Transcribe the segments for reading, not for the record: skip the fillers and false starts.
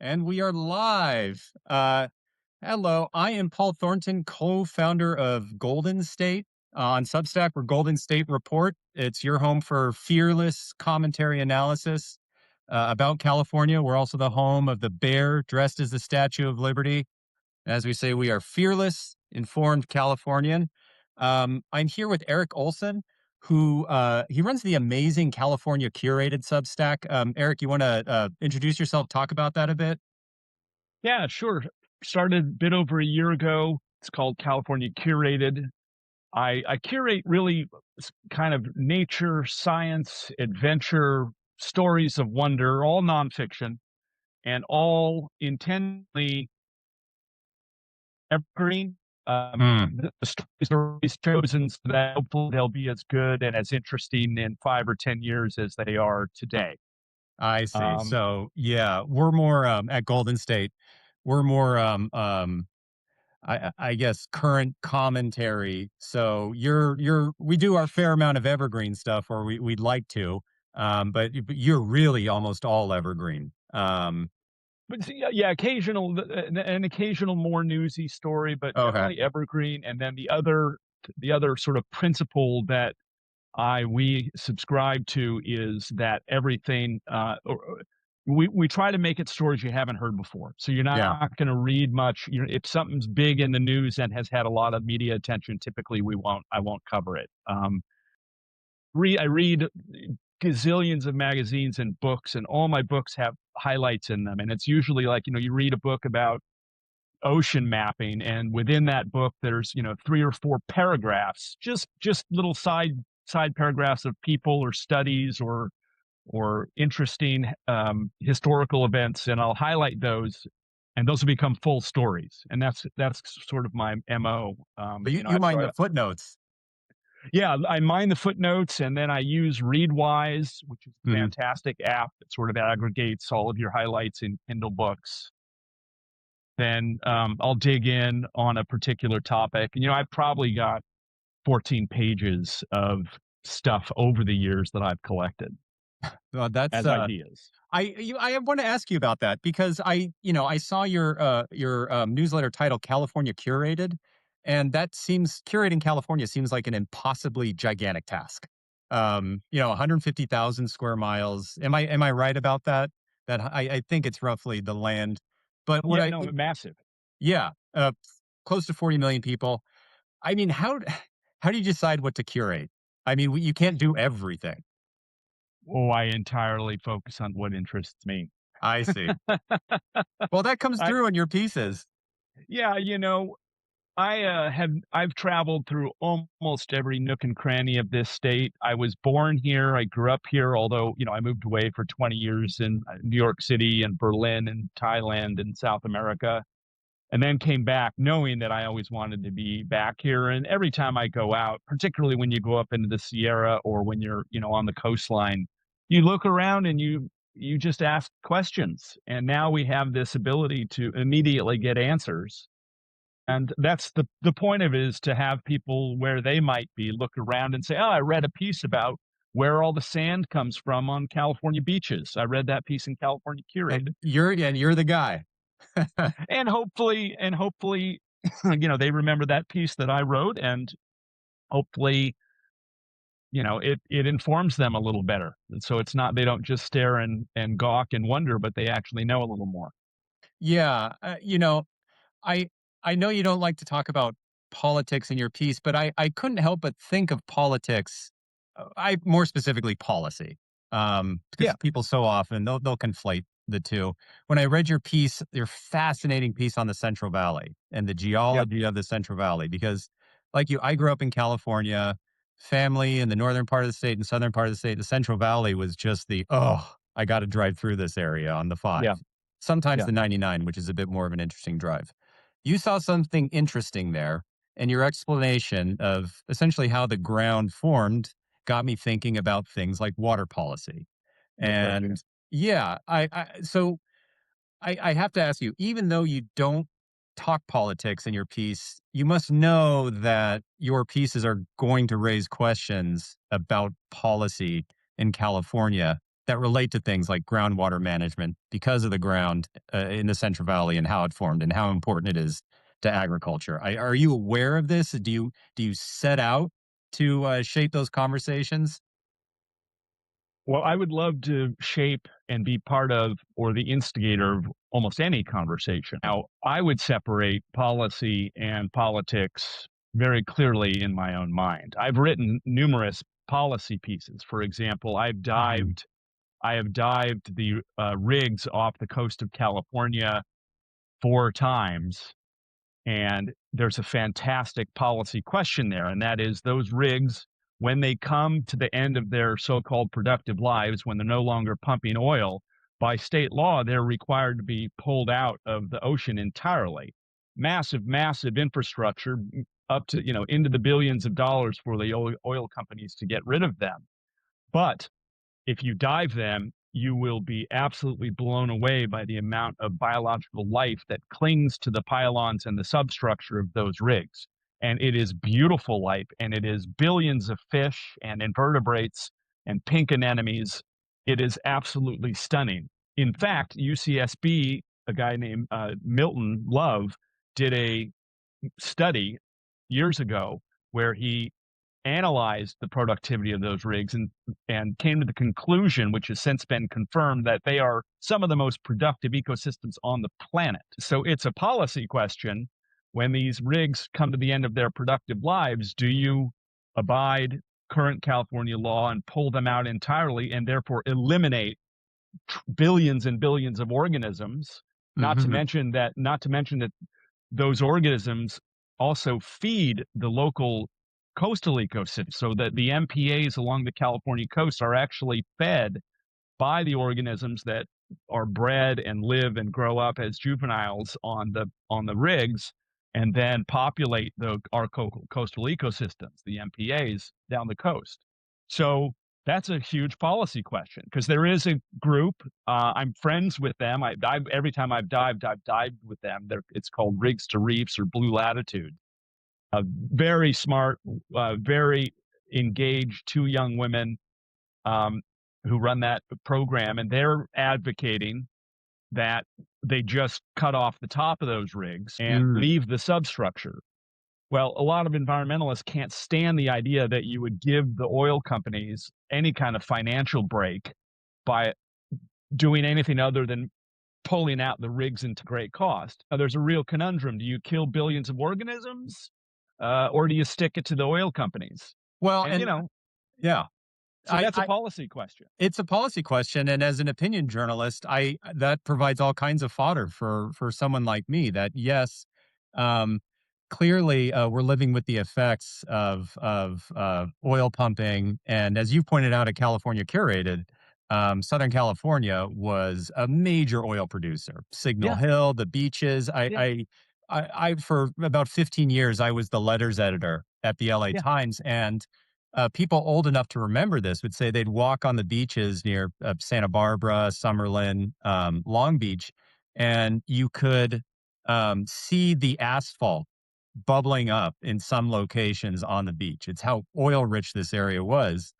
And we are live. Hello, I am Paul Thornton, co-founder of Golden State. On Substack, we're Golden State Report. It's your home for fearless commentary analysis about California. We're also the home of the bear dressed as the Statue of Liberty. As we say, we are fearless, informed Californian. I'm here with Erik Olsen, who he runs the amazing California Curated Substack. Erik, you want to introduce yourself, talk about that a bit? Yeah, sure. Started a bit over a year ago. It's called California Curated. I curate really kind of nature, science, adventure, stories of wonder, all nonfiction, and all intentionally evergreen. Hmm, The stories are always chosen so that hopefully they'll be as good and as interesting in 5 or 10 years as they are today. I see. Um, So yeah, we're more at Golden State. We're more I guess current commentary. So we do our fair amount of evergreen stuff, or we'd like to, but you're really almost all evergreen. But see, yeah, an occasional more newsy story, but Okay. generally evergreen. And then the other sort of principle that we subscribe to is that everything we try to make it stories you haven't heard before. So you're Yeah. not going to read much. If something's big in the news and has had a lot of media attention, typically I won't cover it. I read gazillions of magazines and books, and all my books have highlights in them. And it's usually like, you read a book about ocean mapping, and within that book there's, three or four paragraphs, just little side paragraphs of people or studies or interesting historical events, and I'll highlight those, and those will become full stories. And that's sort of my mo. But you mind the footnotes. Yeah, I mine the footnotes, and then I use Readwise, which is a Mhm. fantastic app that sort of aggregates all of your highlights in Kindle books. Then I'll dig in on a particular topic. I've probably got 14 pages of stuff over the years that I've collected Well, that's as ideas. I want to ask you about that because I saw your newsletter title California Curated, and that seems curating California seems like an impossibly gigantic task. 150,000 square miles. Am I right about that? That I think it's roughly the land. But Yeah, no, massive. yeah, close to 40 million people. I mean, how do you decide what to curate? I mean, you can't do everything. Oh, I entirely focus on what interests me. I see. Well, that comes I through in your pieces. Yeah, I've traveled through almost every nook and cranny of this state. I was born here. I grew up here, although, I moved away for 20 years in New York City and Berlin and Thailand and South America, and then came back knowing that I always wanted to be back here. And every time I go out, particularly when you go up into the Sierra or when you're, on the coastline, you look around and you just ask questions. And now we have this ability to immediately get answers. And that's the point of it, is to have people where they might be look around and say, "Oh, I read a piece about where all the sand comes from on California beaches. I read that piece in California Curated." And you're the guy. And hopefully, they remember that piece that I wrote, and hopefully, it informs them a little better. And so it's not, they don't just stare and gawk and wonder, but they actually know a little more. Yeah, I I know you don't like to talk about politics in your piece, but I couldn't help but think of politics. I more specifically policy, because Yeah. people so often they'll conflate the two. When I read your fascinating piece on the Central Valley and the Yep. geology of the Central Valley, because like you, I grew up in California, family in the northern part of the state and southern part of the state. The Central Valley was just I got to drive through this area on the five, Yeah. sometimes Yeah. the 99, which is a bit more of an interesting drive. You saw something interesting there, and your explanation of essentially how the ground formed got me thinking about things like water policy. Okay. And yeah, I have to ask you, even though you don't talk politics in your piece, you must know that your pieces are going to raise questions about policy in California. that relate to things like groundwater management because of the ground in the Central Valley and how it formed and how important it is to agriculture. Are you aware of this? Do you set out to shape those conversations? Well, I would love to shape and be part of or the instigator of almost any conversation. Now, I would separate policy and politics very clearly in my own mind. I've written numerous policy pieces. For example, Mhm. I have dived the rigs off the coast of California 4 times, and there's a fantastic policy question there, and that is those rigs, when they come to the end of their so called productive lives, when they're no longer pumping oil, by state law, they're required to be pulled out of the ocean entirely. Massive, massive infrastructure up to, into the billions of dollars for the oil companies to get rid of them. But if you dive them, you will be absolutely blown away by the amount of biological life that clings to the pylons and the substructure of those rigs. And it is beautiful life, and it is billions of fish and invertebrates and pink anemones. It is absolutely stunning. In fact, UCSB, a guy named Milton Love, did a study years ago where he analyzed the productivity of those rigs and came to the conclusion, which has since been confirmed, that they are some of the most productive ecosystems on the planet. So it's a policy question. When these rigs come to the end of their productive lives, do you abide current California law and pull them out entirely and therefore eliminate billions and billions of organisms? Mhm. Not to mention that those organisms also feed the local coastal ecosystem, so that the MPAs along the California coast are actually fed by the organisms that are bred and live and grow up as juveniles on the rigs and then populate our coastal ecosystems, the MPAs down the coast. So that's a huge policy question because there is a group. I'm friends with them. Every time I've dived with them. It's called Rigs to Reefs or Blue Latitude. Very smart, very engaged, two young women um, who run that program, and they're advocating that they just cut off the top of those rigs and Mm. leave the substructure. Well, a lot of environmentalists can't stand the idea that you would give the oil companies any kind of financial break by doing anything other than pulling out the rigs into great cost. Now, there's a real conundrum. Do you kill billions of organisms or do you stick it to the oil companies? Well, And, and yeah, so I, that's a I policy question. it's a policy question, and as an opinion journalist, I that provides all kinds of fodder for someone like me. That yes, um, clearly we're living with the effects of oil pumping, and as you pointed out at California Curated, Southern California was a major oil producer. Signal Yeah, Hill, the beaches. yeah, I for about 15 years, I was the letters editor at the LA yeah. Times, and people old enough to remember this would say they'd walk on the beaches near Santa Barbara, Summerlin, Long Beach, and you could see the asphalt bubbling up in some locations on the beach. It's how oil rich this area was.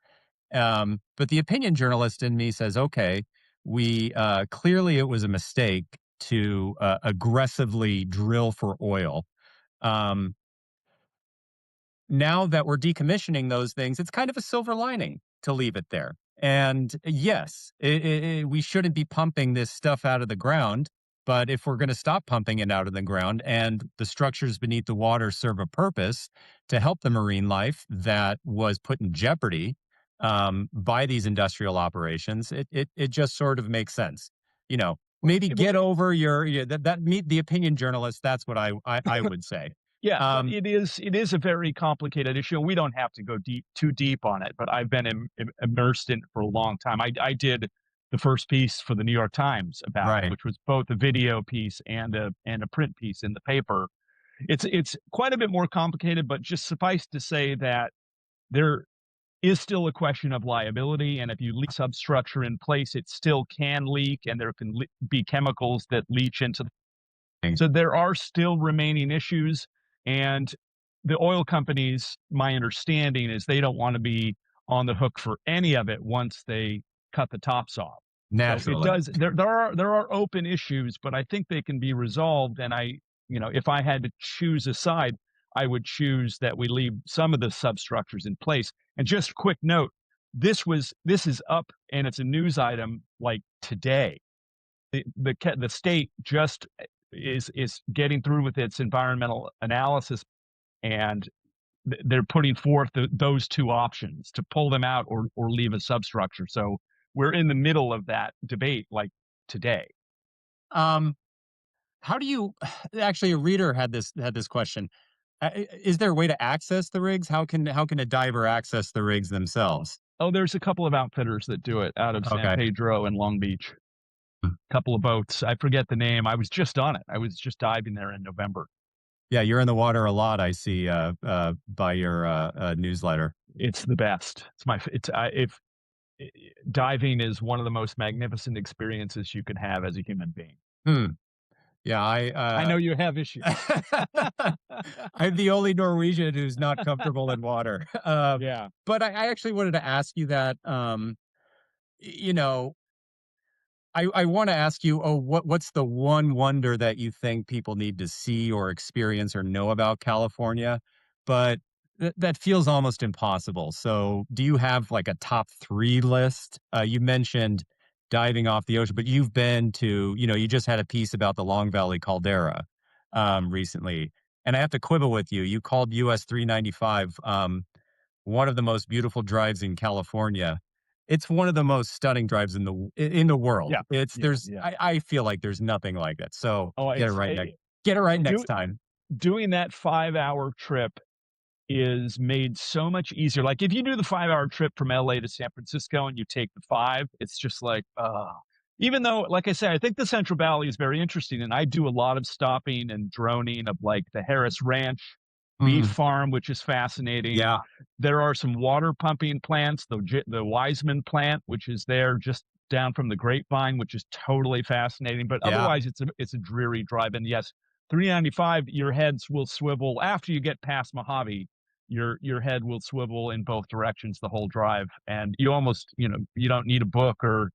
But the opinion journalist in me says, okay, we clearly it was a mistake to aggressively drill for oil. Um, Now that we're decommissioning those things, it's kind of a silver lining to leave it there. And yes, we shouldn't be pumping this stuff out of the ground. But if we're going to stop pumping it out of the ground and the structures beneath the water serve a purpose to help the marine life that was put in jeopardy by these industrial operations, it just sort of makes sense. You know, maybe Well, get over that meet the opinion journalist. That's what I would say. yeah, but Um, it is a very complicated issue. We don't have to go too deep on it, but I've been immersed in it for a long time. I did the first piece for the New York Times about it, right. which was both a video piece and a print piece in the paper. It's quite a bit more complicated, but just suffice to say that there is still a question of liability, and if you leave substructure in place, it still can leak, and there can be chemicals that leach into so there are still remaining issues, and the oil companies, my understanding is they don't want to be on the hook for any of it once they cut the tops off. So it Naturally. does. There are open issues, but I think they can be resolved. And if I had to choose a side, I would choose that we leave some of the substructures in place. And just a quick note: this is up, and it's a news item like today. The state just is getting through with its environmental analysis, and they're putting forth those two options to pull them out or leave a substructure. So we're in the middle of that debate, like today. Um, how do you actually a reader had this question. Is there a way to access the rigs? How can a diver access the rigs themselves? Oh, there's a couple of outfitters that do it out of San Okay. Pedro and Long Beach. Couple of boats. I forget the name. I was just on it. I was just diving there in November. Yeah, you're in the water a lot, I see, by your, newsletter. It's the best. It's my. It's if diving is one of the most magnificent experiences you can have as a human being. Hmm. Yeah, I know you have issues. I'm the only Norwegian who's not comfortable in water. Yeah. But I actually wanted to ask you that, you know, I want to ask you, what's the one wonder that you think people need to see or experience or know about California? But that feels almost impossible. So, do you have like a top three list? You mentioned diving off the ocean, but you've been to, you just had a piece about the Long Valley Caldera recently. And I have to quibble with you. You called US 395 one of the most beautiful drives in California. It's one of the most stunning drives in the world. Yeah. It's Yeah. there's Yeah. I feel like there's nothing like it. So Oh, get it right next do time. doing that 5-hour trip is made so much easier. Like, if you do the 5-hour trip from LA to San Francisco and you take the 5, it's just like, even though, like I said, I think the Central Valley is very interesting, and I do a lot of stopping and droning of, like, the Harris Ranch beef Mm, farm, which is fascinating. yeah, There are some water pumping plants, the Wiseman plant, which is there just down from the Grapevine, which is totally fascinating, but yeah. otherwise it's a dreary drive. And yes, 395, your heads will swivel after you get past Mojave. Your head will swivel in both directions the whole drive, and you almost, you don't need a book, or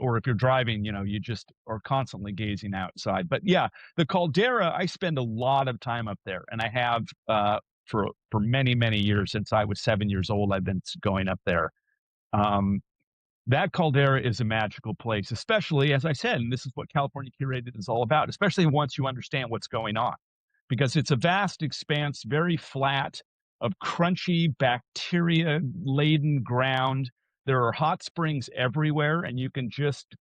or if you're driving, you just are constantly gazing outside. But yeah, the caldera, I spend a lot of time up there, and I have for many years. Since I was 7 years old, I've been going up there. um, that caldera is a magical place, especially, as I said, and this is what California Curated is all about, especially once you understand what's going on, because it's a vast expanse, very flat, of crunchy, bacteria laden ground. There are hot springs everywhere, and you can just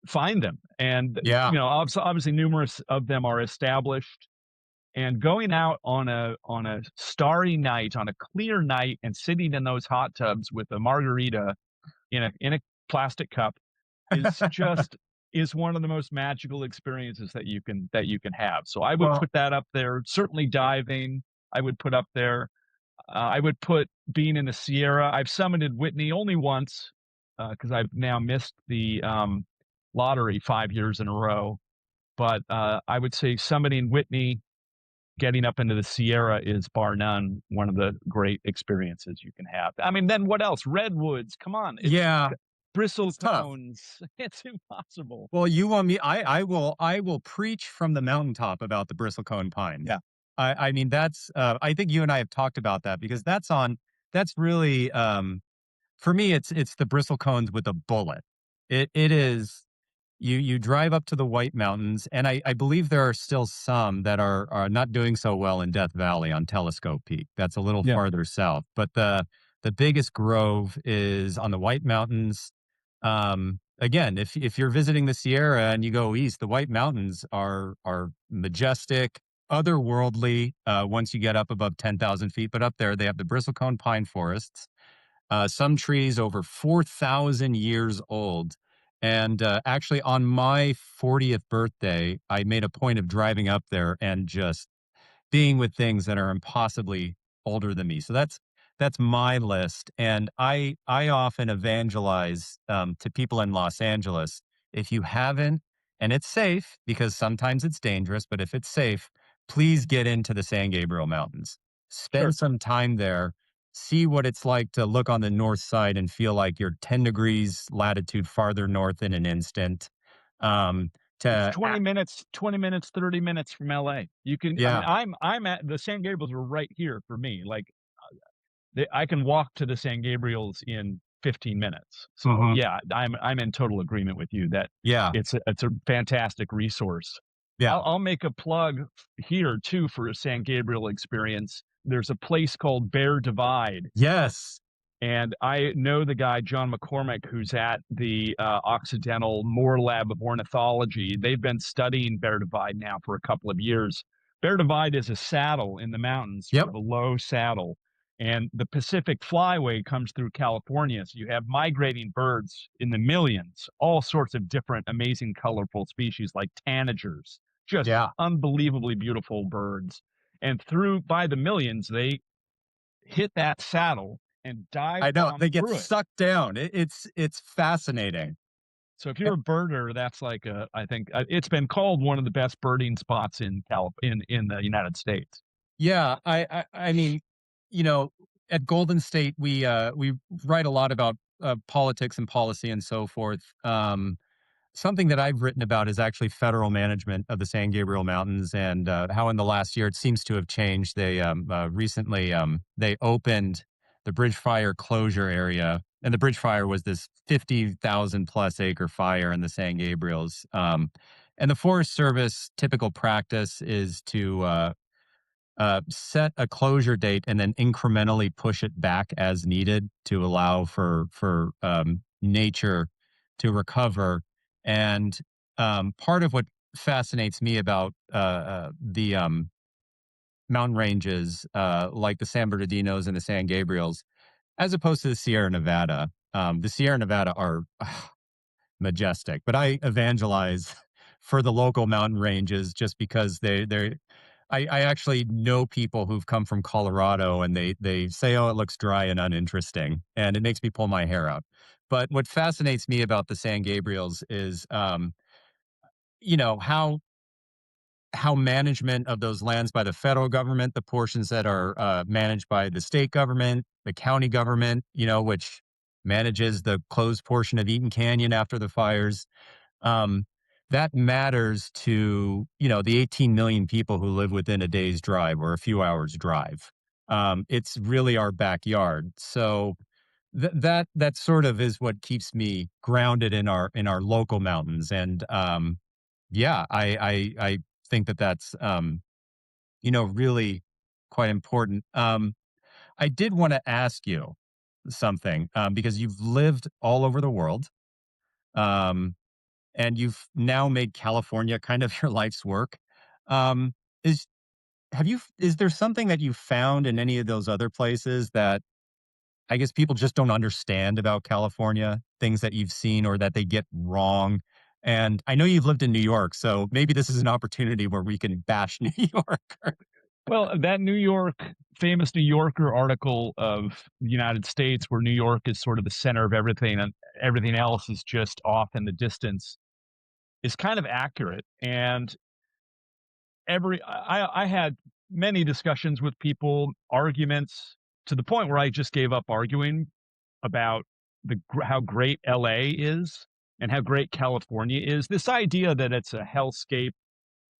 find them. And, Yeah. obviously, numerous of them are established. And going out on a starry night, on a clear night, and sitting in those hot tubs with a margarita in a plastic cup is one of the most magical experiences that you can have. So I would Well, put that up there. Certainly diving, I would put up there. I would put being in the Sierra. I've summited Whitney only once, because I've now missed the lottery 5 years in a row. But I would say summiting Whitney, getting up into the Sierra, is bar none one of the great experiences you can have. I mean, then what else? Redwoods, come on, it's yeah, bristle it's tough. cones. It's impossible. Well, you want me? I will preach from the mountaintop about the bristlecone pines. Yeah, I mean that's. I think you and I have talked about that because that's really for me. It's the bristlecones with a bullet. It is. You drive up to the White Mountains, and I believe there are still some that are not doing so well in Death Valley on Telescope Peak. That's a little yeah, farther south, but the biggest grove is on the White Mountains. Again, if you're visiting the Sierra and you go east, the White Mountains are majestic, otherworldly. Once you get up above 10,000 feet, but up there they have the bristlecone pine forests, some trees over 4,000 years old. And actually, on my 40th birthday, I made a point of driving up there and just being with things that are impossibly older than me. So that's my list. And I often evangelize to people in Los Angeles. If you haven't, and it's safe because sometimes it's dangerous, but if it's safe, please get into the San Gabriel Mountains. Spend sure. some time there. see what it's like to look on the north side and feel like you're 10 degrees latitude farther north in an instant. Um, It's to 20 minutes, 20 minutes, 30 minutes from LA. You can, I mean, Yeah. I'm at the San Gabriels are right here for me. Like I can walk to the San Gabriels in 15 minutes. So Mhm. yeah, I'm in total agreement with you that Yeah. it's a fantastic resource. Yeah. I'll make a plug here too for a San Gabriel experience. There's a place called Bear Divide, Yes. and I know the guy, John McCormick, who's at the Occidental Moore Lab of Ornithology. They've been studying Bear Divide now for a couple of years. Bear Divide is a saddle in the mountains, sort Yep. of a low saddle. And the Pacific Flyway comes through California. So you have migrating birds in the millions, all sorts of different, amazing, colorful species like tanagers, just Yeah. unbelievably beautiful birds. And through by the millions, they hit that saddle and dive I know, bomb they get through it. sucked down. It's fascinating. So if Eh you're a birder, that's like I think it's been called one of the best birding spots in in the United States. Yeah, I mean, you know, at Golden State, we write a lot about, politics and policy and so forth. Something that I've written about is actually federal management of the San Gabriel Mountains and, how in the last year it seems to have changed. They, recently, they opened the Bridge Fire closure area, and the Bridge Fire was this 50,000 plus acre fire in the San Gabriels. And the Forest Service typical practice is to, set a closure date and then incrementally push it back as needed to allow for nature to recover. And part of what fascinates me about the mountain ranges, like the San Bernardinos and the San Gabriels, as opposed to the Sierra Nevada, the Sierra Nevada are majestic, but I evangelize for the local mountain ranges just because I actually know people who've come from Colorado and they say, "Oh, it looks dry and uninteresting," and it makes me pull my hair out. But what fascinates me about the San Gabriels is, you know, how management of those lands by the federal government, the portions that are managed by the state government, the county government, you know, which manages the closed portion of Eaton Canyon after the fires, um, that matters to, you know, the 18 million people who live within a day's drive or a few hours drive. It's really our backyard. So that sort of is what keeps me grounded in our local mountains. And yeah, I think that that's you know, really quite important. I did want to ask you something because you've lived all over the world. Um, and you've now made California kind of your life's work. Um, is is there something that you found in any of those other places that I guess people just don't understand about California, things that you've seen or that they get wrong? And I know you've lived in New York, so maybe this is an opportunity where we can bash New York. Well, that New York famous New Yorker article of the United States, where New York is sort of the center of everything and everything else is just off in the distance, is kind of accurate. And I had many discussions with people, arguments to the point where I just gave up arguing about how great LA is and how great California is. This idea that it's a hellscape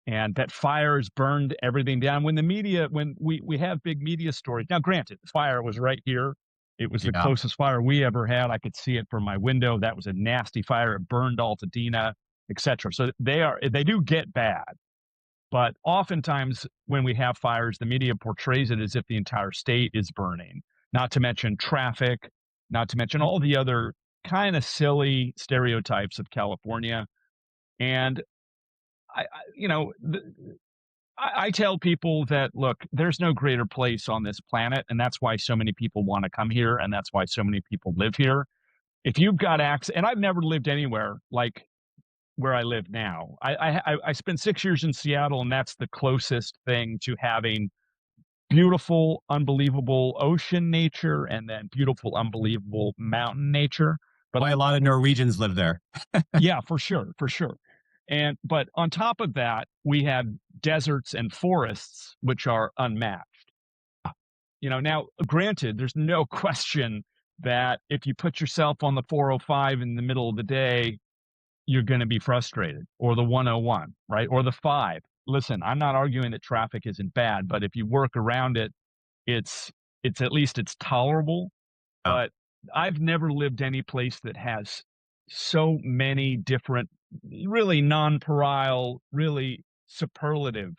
and that fires burned everything down. When the media, when we have big media stories. Now, granted, the fire was right here. It was the Yeah. closest fire we ever had. I could see it from my window. That was a nasty fire. It burned Altadena, etc. So they do get bad. But oftentimes, when we have fires, the media portrays it as if the entire state is burning, not to mention traffic, not to mention all the other kind of silly stereotypes of California. And you know, I tell people that, look, there's no greater place on this planet. And that's why so many people want to come here. And that's why so many people live here. If you've got access, and I've never lived anywhere like where I live now. I spent 6 years in Seattle, and that's the closest thing to having beautiful, unbelievable ocean nature, and then beautiful, unbelievable mountain nature. But Why a on lot of Norwegians live there. Yeah, for sure, for sure. And but on top of that, we have deserts and forests which are unmatched. Now, granted, there's no question that if you put yourself on the 405 in the middle of the day, you're going to be frustrated, or the 101, right? Or the 5. Listen, I'm not arguing that traffic isn't bad, but if you work around it, it's it's at least it's tolerable. Oh. But I've never lived any place that has so many different, really non-pareil, really superlative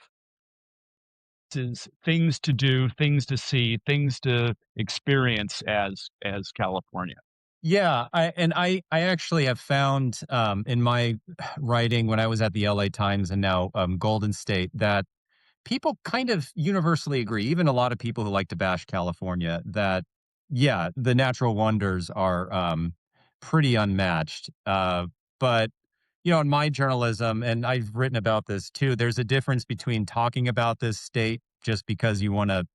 things to do, things to see, things to experience as California. Yeah, I actually have found, in my writing when I was at the LA Times and now, Golden State, that people kind of universally agree, even a lot of people who like to bash California, that, yeah, the natural wonders are, pretty unmatched. But, in my journalism, and I've written about this too, there's a difference between talking about this state just because you wanna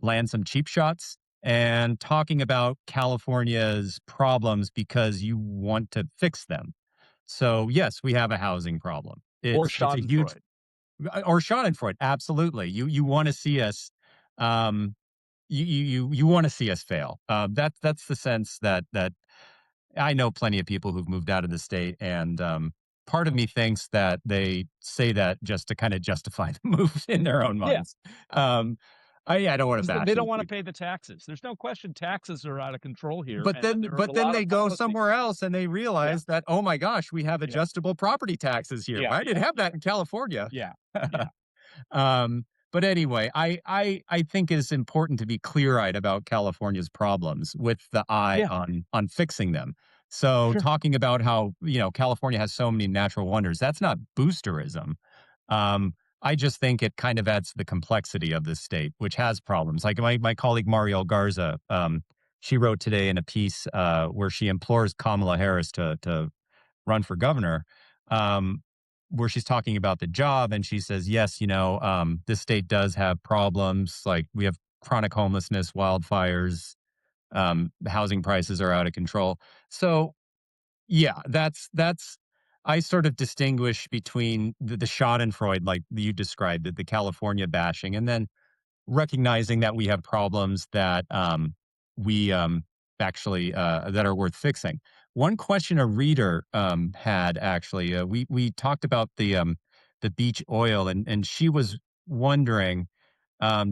land some cheap shots and talking about California's problems because you want to fix them. So, yes, we have a housing problem. Or It's a huge, Schadenfreude. or Schadenfreude, absolutely. You wanna see us, you wanna see us fail. That's the sense that I know plenty of people who've moved out of the state, and, part of me thinks that they say that just to kinda justify the move in their own Yeah, minds. Um, I don't wanna 'cause bash they don't these wanna people. pay the taxes. There's no question taxes are out of control here, But and then there are but a then lot of they go policy. somewhere else and they Yeah, realize that, "Oh my gosh, we have yeah, adjustable property taxes here. yeah, I didn't yeah, have yeah, that in California." yeah, yeah, Um, but anyway, I think it's important to be clear-eyed about California's problems with the eye yeah, on fixing them. So sure. talking about how, California has so many natural wonders, that's not boosterism. Um, I just think it kind of adds to the complexity of this state, which has problems. Like my colleague Mariel Garza, she wrote today in a piece where she implores Kamala Harris to run for governor, um, where she's talking about the job, and she says, "Yes, this state does have problems. Like we have chronic homelessness, wildfires, housing prices are out of control." So, yeah, that's I sort of distinguish between the Schadenfreude, like you described it, the California bashing, and then recognizing that we have problems that we actually that are worth fixing. One question a reader had actually, we talked about the beach oil, and she was wondering,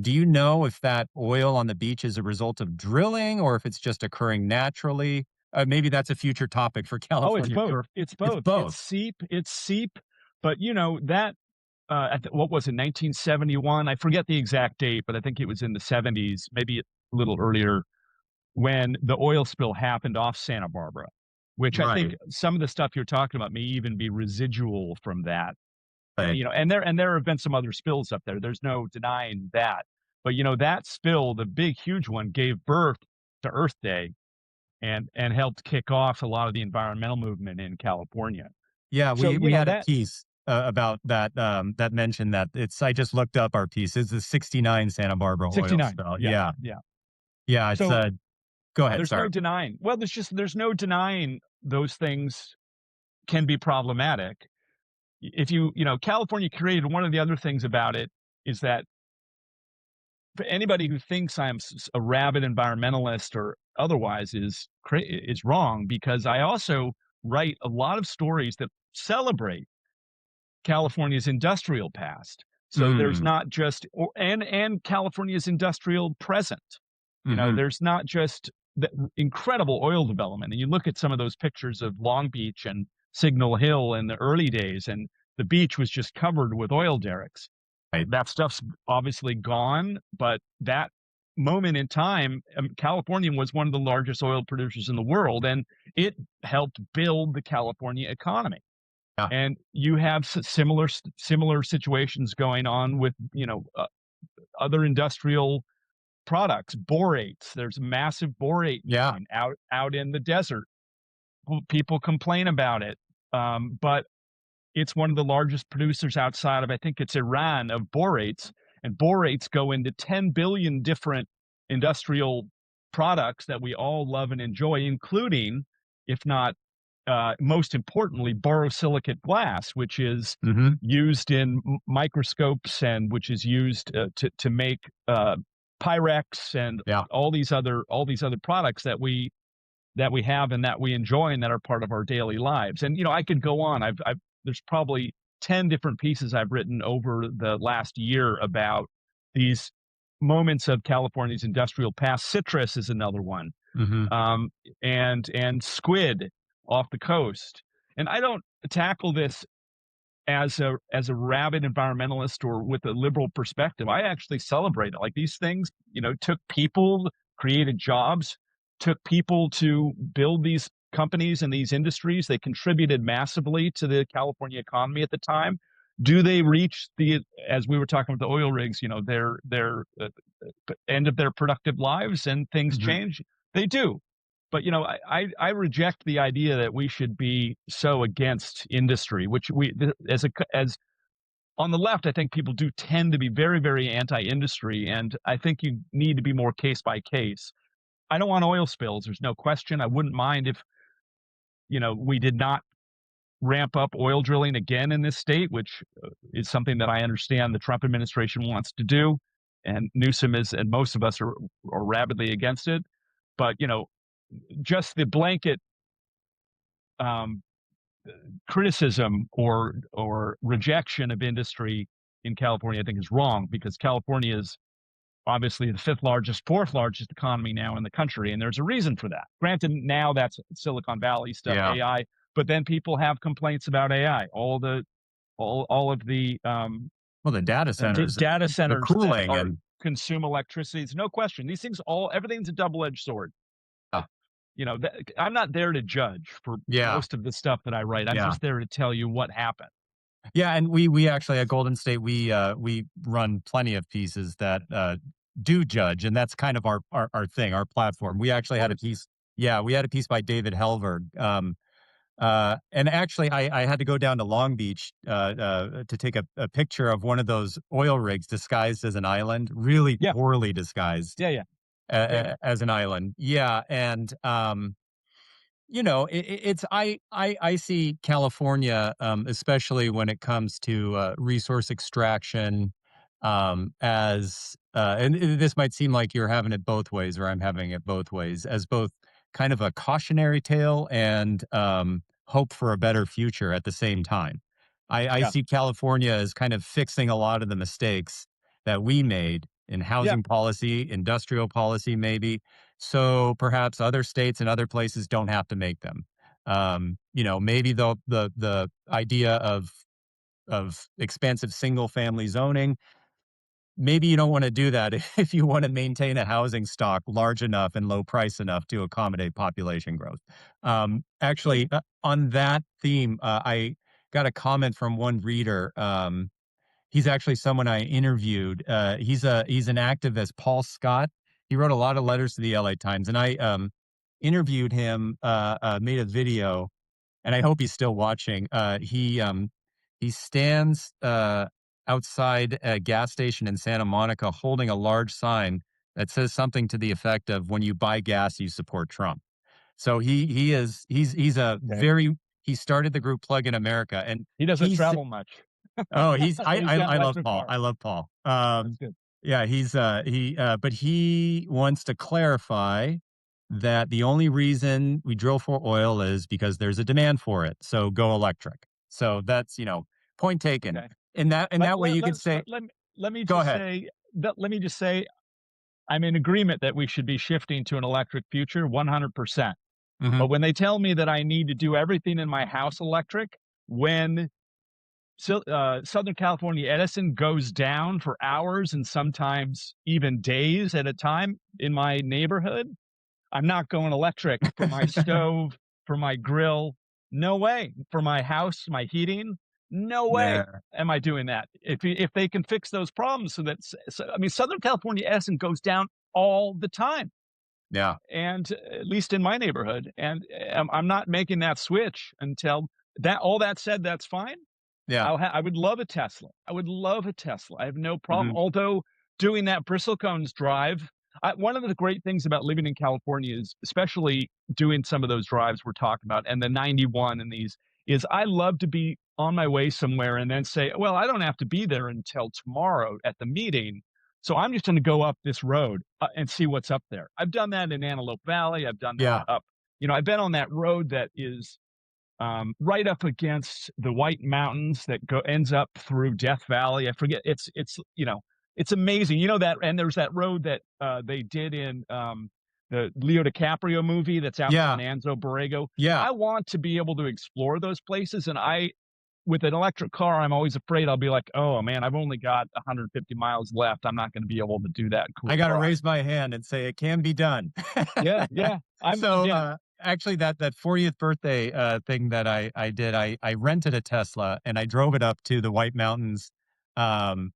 do you know if that oil on the beach is a result of drilling or if it's just occurring naturally? Maybe that's a future topic for Oh, it's California. both. Or It's it's both. It's both, seep. It's seep. But that what was it, 1971? I forget the exact date, but I think it was in the 70s, maybe a little earlier, when the oil spill happened off Santa Barbara, which I think right? some of the stuff you're talking about may even be residual from that. Right. And there have been some other spills up there. There's no denying that. But that spill, the big, huge one, gave birth to Earth Day and helped kick off a lot of the environmental movement in California. Yeah, So, we had a that piece, about that, that mentioned that I just looked up our piece. It's the '69 Santa Barbara oil 69. spill. Yeah, Yeah. yeah. Yeah, it's, So go ahead, there's no sorry. denying. Well, there's no denying those things can be problematic. If California Curated, one of the other things about it is that for anybody who thinks I'm a rabid environmentalist or otherwise is wrong, because I also write a lot of stories that celebrate California's industrial past. So there's Mm, not just and California's industrial present. mhm. There's not just the incredible oil development. And you look at some of those pictures of Long Beach and Signal Hill in the early days, and the beach was just covered with oil derricks. Right. That stuff's obviously gone, but that moment in time, California was one of the largest oil producers in the world, and it helped build the California economy. Yeah. And you have similar situations going on with other industrial products, borates. There's a massive borate Yeah. mine out in the desert. People complain about it, but it's one of the largest producers outside of, I think it's Iran, of borates, and borates go into 10 billion different industrial products that we all love and enjoy, including, if not most importantly, borosilicate glass, which is Mhm. used in microscopes and which is used to make Pyrex and Yeah. all these other products that we have and that we enjoy and that are part of our daily lives. And I could go on. I've there's probably 10 different pieces I've written over the last year about these moments of California's industrial past. Citrus is another one, Hmm. um, and squid off the coast. And I don't tackle this as a rabid environmentalist or with a liberal perspective. I actually celebrate it. Like these things, took people, created jobs, took people to build these companies and these industries. They contributed massively to the California economy at the time. Do they reach as we were talking about the oil rigs, their end of their productive lives and things Hmm. change? They do. But I reject the idea that we should be so against industry, which as on the left, I think people do tend to be very, very anti-industry, and I think you need to be more case by case. I don't want oil spills. There's no question. I wouldn't mind if we did not ramp up oil drilling again in this state, which is something that I understand the Trump administration wants to do, and Newsom is, and most of us are rabidly against it. But just the blanket um, criticism or rejection of industry in California, I think, is wrong because California is obviously the fifth largest, fourth largest economy now in the country, and there's a reason for that. Granted, now that's Silicon Valley stuff, Yeah. AI, but then people have complaints about AI. All of the Well, the data centers, data the centers that cooling, are and consume electricity. It's no question. These things everything's a double-edged sword. I'm not there to judge for yeah, most of the stuff that I write. I'm yeah. just there to tell you what happened. Yeah, and we actually at Golden State we run plenty of pieces that do judge, and that's kind of our thing, our platform. We Of actually had a course. piece. Yeah, we had a piece by David Helberg. And actually, I had to go down to Long Beach to take a picture of one of those oil rigs disguised as an island, really Yeah. poorly disguised Yeah, yeah. Yeah, yeah. as an island. Yeah, and it's I see California, especially when it comes to resource extraction, as this might seem like you're having it both ways, or I'm having it both ways, as both kind of a cautionary tale and hope for a better future at the same time. I Yeah. see California as kind of fixing a lot of the mistakes that we made in Yeah. housing policy, industrial policy, maybe, so perhaps other states and other places don't have to make them. Maybe the idea of expansive single family zoning, maybe you don't want to do that if you want to maintain a housing stock large enough and low price enough to accommodate population growth. Sure. Actually, on that theme, I got a comment from one reader. He's actually someone I interviewed. He's an activist, Paul Scott. He wrote a lot of letters to the LA Times, and I interviewed him, made a video, and I hope he's still watching. He stands outside a gas station in Santa Monica holding a large sign that says something to the effect of "When you buy gas, you support Trump." So he's a Okay. very he started the group Plug in America, and He doesn't he's travel much, oh, but he's got an I love electric Paul. car. I love Paul. That's good. Yeah, but he wants to clarify that the only reason we drill for oil is because there's a demand for it. So go electric. So that's, point taken. Okay. In that way you could say, Let me go just ahead. say I'm in agreement that we should be shifting to an electric future 100%. Hmm. But when they tell me that I need to do everything in my house electric, when Southern California Edison goes down for hours and sometimes even days at a time in my neighborhood, I'm not going electric for my stove, for my grill. No way. For my house, my heating. No way Yeah. am I doing that. If they can fix those problems so that I mean Southern California Edison goes down all the time, Yeah. and at least in my neighborhood, and I'm not making that switch until that. All that said, that's fine. Yeah. I would love a Tesla. I would love a Tesla. I have no problem. Hmm. Although doing that bristlecones drive, one of the great things about living in California is, especially doing some of those drives we're talking about, and the 91 and these, is I love to be on my way somewhere and then say, well, I don't have to be there until tomorrow at the meeting. So I'm just going to go up this road and see what's up there. I've done that in Antelope Valley. I've done that Yeah. up, I've been on that road that is right up against the White Mountains that ends up through Death Valley. I forget. It's amazing. You know that, and there's that road that they did in the Leo DiCaprio movie that's out in Yeah. Anzo Borrego. Yeah. I want to be able to explore those places, and with an electric car, I'm always afraid I'll be like, oh man, I've only got 150 miles left. I'm not going to be able to do that I cool gotta ride. raise my hand and say it can be done. Yeah, yeah. I'm So, again. actually, that 40th birthday, thing that I did, I rented a Tesla and I drove it up to the White Mountains. Um,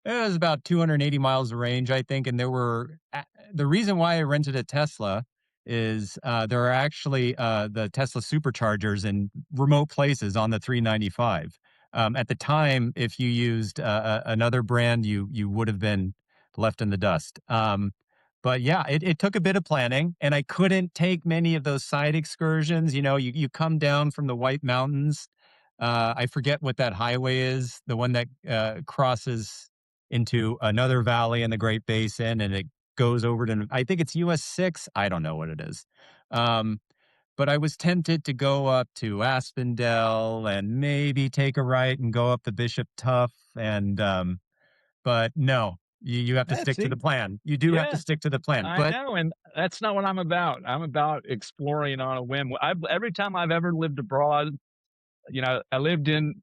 it was about 280 miles of range, I think, and the reason why I rented a Tesla is, there are actually, the Tesla superchargers in remote places on the 395. At the time, if you used, another brand, you would have been left in the dust. But yeah, it took a bit of planning, and I couldn't take many of those side excursions. You come down from the White Mountains. I forget what that highway is, the one that, crosses into another valley in the Great Basin, and it goes over to, I think it's US 6. I don't know what it is. Um, but I was tempted to go up to Aspendell and maybe take a right and go up the Bishop Tuff, but no, you have to Let's stick to see. the plan. You do have to Yeah. stick to the plan. I But know, and that's not what I'm about. I'm about exploring on a whim. Every time I've ever lived abroad, I lived in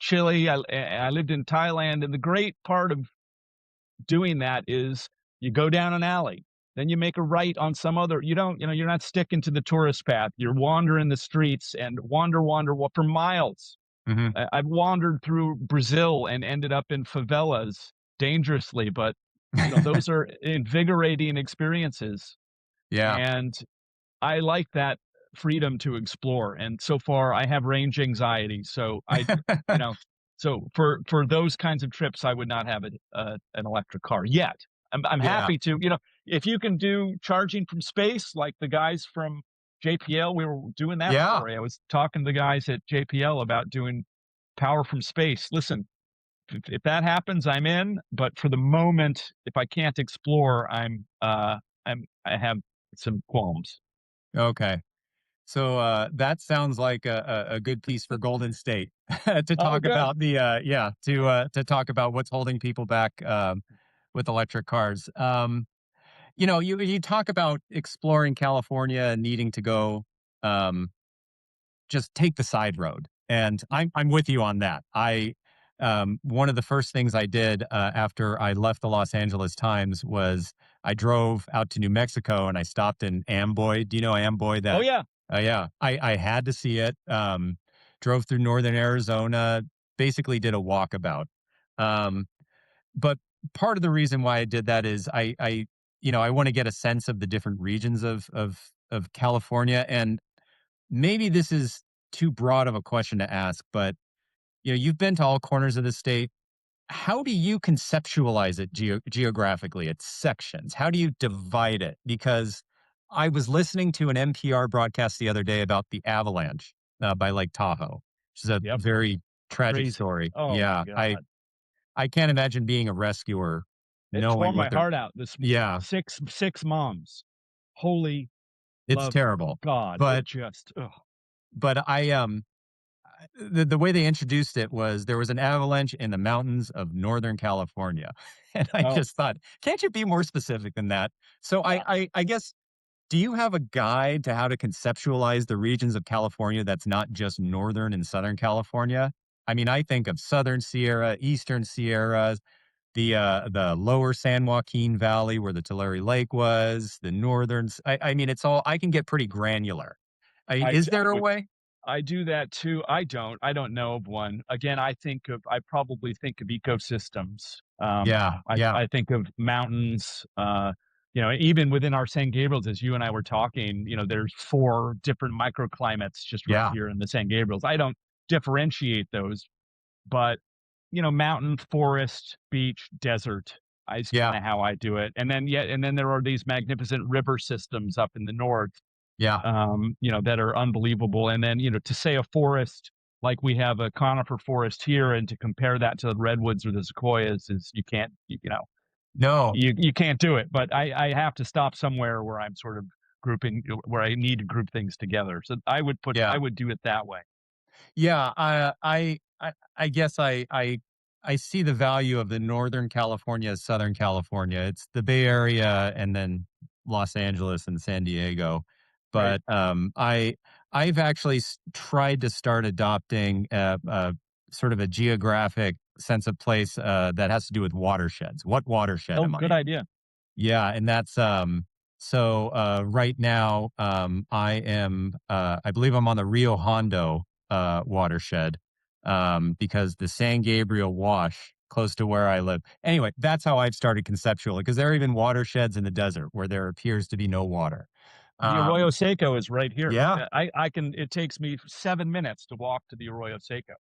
Chile, I lived in Thailand, and the great part of doing that is you go down an alley, then you make a right on some other. You don't, you're not sticking to the tourist path. You're wandering the streets and wander for miles. mhm, I've wandered through Brazil and ended up in favelas dangerously, but those are invigorating experiences. yeah. And I like that freedom to explore, and so far I have range anxiety, so you know, so for those kinds of trips, I would not have an electric car yet. I'm Yeah. happy to, if you can do charging from space like the guys from JPL, we were doing that Yeah. story. I was talking to the guys at JPL about doing power from space. Listen, if that happens, I'm in, but for the moment, if I can't explore, I have some qualms. Okay. So, that sounds like a good piece for Golden State to Oh, talk good. about to talk about what's holding people back, with electric cars. You talk about exploring California and needing to go, um, just take the side road, and I'm with you on that. One of the first things I did, after I left the Los Angeles Times was I drove out to New Mexico and I stopped in Amboy. Do you know Amboy? Oh, yeah. Yeah, I had to see it. Drove through northern Arizona, basically did a walkabout. Um, but part of the reason why I did that is I want to get a sense of the different regions of California, and maybe this is too broad of a question to ask, but you've been to all corners of the state. How do you conceptualize it geographically? Its sections. How do you divide it? Because I was listening to an NPR broadcast the other day about the avalanche, by Lake Tahoe, which is a Yep. very tragic Crazy. story. Oh my Yeah, god. I can't imagine being a rescuer It tore knowing my what they're. heart out. This Yeah, six moms. Holy it's love terrible. God. It But just ugh. the way they introduced it was there was an avalanche in the mountains of Northern California. And I Oh, just thought, can't you be more specific than that? So yeah. I guess, do you have a guide to how to conceptualize the regions of California that's not just Northern and Southern California? I mean, I think of Southern Sierra, Eastern Sierra, the lower San Joaquin Valley where the Tulare Lake was, the northern. I mean, it's all, I can get pretty granular. I Is d I there a would way? I do that too. I don't know of one. Again, I probably think of ecosystems. Yeah, yeah, I think of mountains, even within our San Gabriels, as you and I were talking, there's 4 different microclimates just right yeah, here in the San Gabriels. I don't differentiate those, but, mountain, forest, beach, desert is yeah, kinda how I do it. And then there are these magnificent river systems up in the north yeah, that are unbelievable. And then, to say a forest, like we have a conifer forest here, and to compare that to the redwoods or the sequoias is you can't, No. you can't do it. But I have to stop somewhere where I'm sort of grouping, where I need to group things together. So I Yeah. would do it that way. Yeah, I guess I see the value of the Northern California, Southern California. It's the Bay Area and then Los Angeles and San Diego. Right. But I've actually tried to start adopting a sort of a geographic sense of place that has to do with watersheds. What watershed Oh, am I good in? idea. Yeah, and that's so right now I believe I'm on the Rio Hondo watershed because the San Gabriel Wash close to where I live. Anyway, that's how I've started conceptually because there are even watersheds in the desert where there appears to be no water. The Arroyo Um Seco is right here. yeah, I can. It takes me 7 minutes to walk to the Arroyo Seco.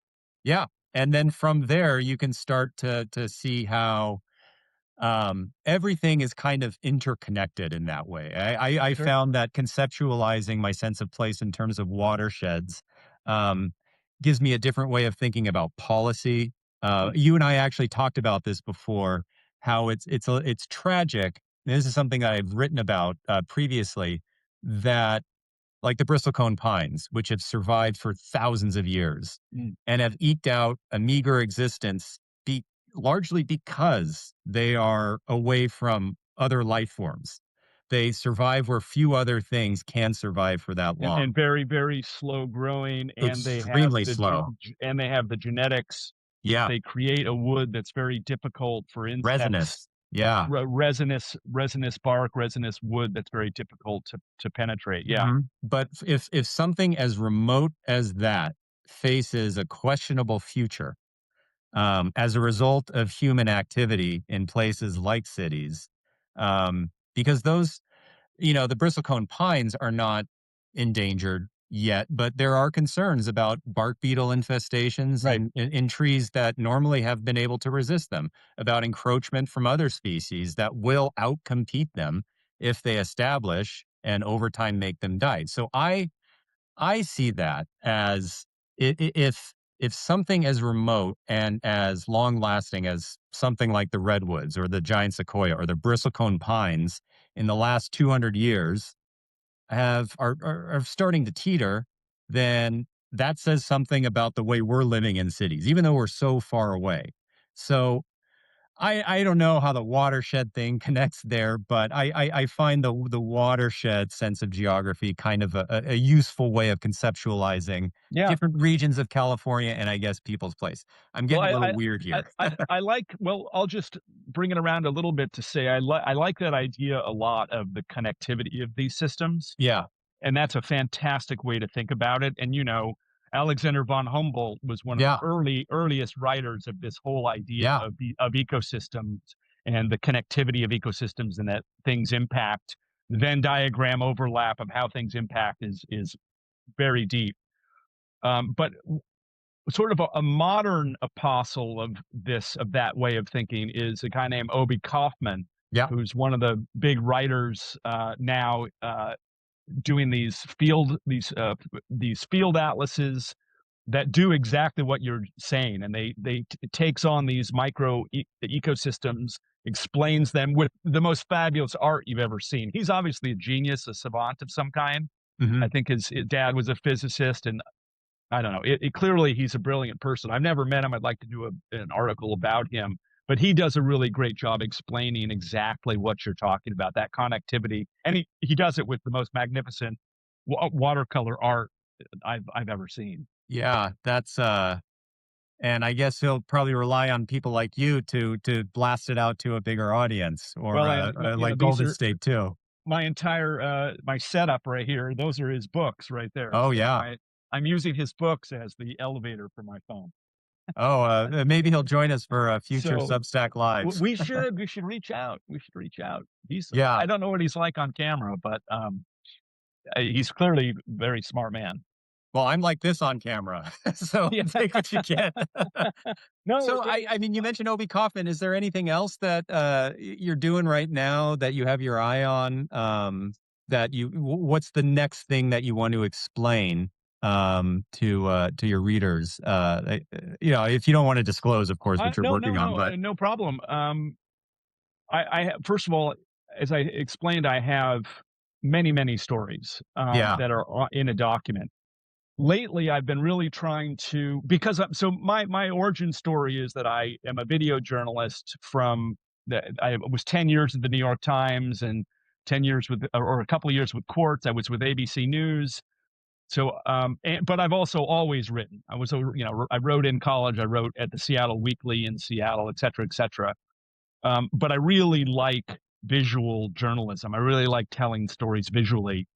yeah. And then from there you can start to see how everything is kind of interconnected in that way. I Sure. found that conceptualizing my sense of place in terms of watersheds um, gives me a different way of thinking about policy. Mm. You and I actually talked about this before. How it's tragic. And this is something that I've written about previously. That like the bristlecone pines, which have survived for thousands of years Mm. and have eked out a meager existence largely because they are away from other life forms. They survive where few other things can survive for that long. And very, very slow growing, and Extremely slow. they have the genetics that Yeah. they create a wood that's very difficult for insects. Resinous. Yeah. Resinous bark, resinous wood that's very difficult to penetrate. Yeah. But if something as remote as that faces a questionable future, as a result of human activity in places like cities. Because those, the bristlecone pines are not endangered yet, but there are concerns about bark beetle infestations Right. in trees that normally have been able to resist them, about encroachment from other species that will outcompete them if they establish and over time make them die. So I see that as if something as remote and as long lasting as something like the redwoods or the giant sequoia or the bristlecone pines in the last 200 years are starting to teeter, then that says something about the way we're living in cities, even though we're so far away. So I don't know how the watershed thing connects there, but I find the watershed sense of geography kind of a useful way of conceptualizing Yeah. different regions of California and I guess people's place. I'm Well, getting a little weird here. I like. Well, I'll just bring it around a little bit to say I like that idea a lot of the connectivity of these systems, Yeah, and that's a fantastic way to think about it. And Alexander von Humboldt was one of the yeah, earliest writers of this whole idea yeah. of the of ecosystems and the connectivity of ecosystems, and that things impact. The Venn diagram overlap of how things impact is very deep. But sort of a modern apostle of that way of thinking is a guy named Obi Kaufman, Yeah. who's one of the big writers now, doing these field atlases that do exactly what you're saying, and it takes on these ecosystems, explains them with the most fabulous art you've ever seen. He's obviously a genius, a savant of some kind. I Hmm. think his dad was a physicist, and I don't know. Clearly, he's a brilliant person. I've never met him. I'd like to do an article about him, but he does a really great job explaining exactly what you're talking about, that connectivity, and he does it with the most magnificent watercolor art I've ever seen. Yeah, that's and I guess he'll probably rely on people like you to blast it out to a bigger audience or Well, and like these Golden are State too. my entire my setup right here. Those are his books right there. Oh So yeah. I'm using his books as the elevator for my phone. Oh, maybe he'll join us for future So Substack lives. we should reach out. We should reach out. Yeah. I don't know what he's like on camera, but he's clearly a very smart man. Well, I'm like this on camera, so Yeah. take what you get. No, So, I mean, you mentioned Obi Kaufman. Is there anything else that you're doing right now that you have your eye on? What's the next thing that you want to explain? to your readers? If you don't want to disclose, of course, what you're No, working no, on, no, but no problem. First of all, as I explained, I have many, many stories yeah, that are in a document. Lately, I've been really trying to because my origin story is that I am a video journalist from I was 10 years at the New York Times and 10 years with or a couple of years with Quartz. I was with ABC News. But I've also always written. I wrote in college. I wrote at the Seattle Weekly in Seattle, et cetera, et cetera. But I really like visual journalism. I really like telling stories visually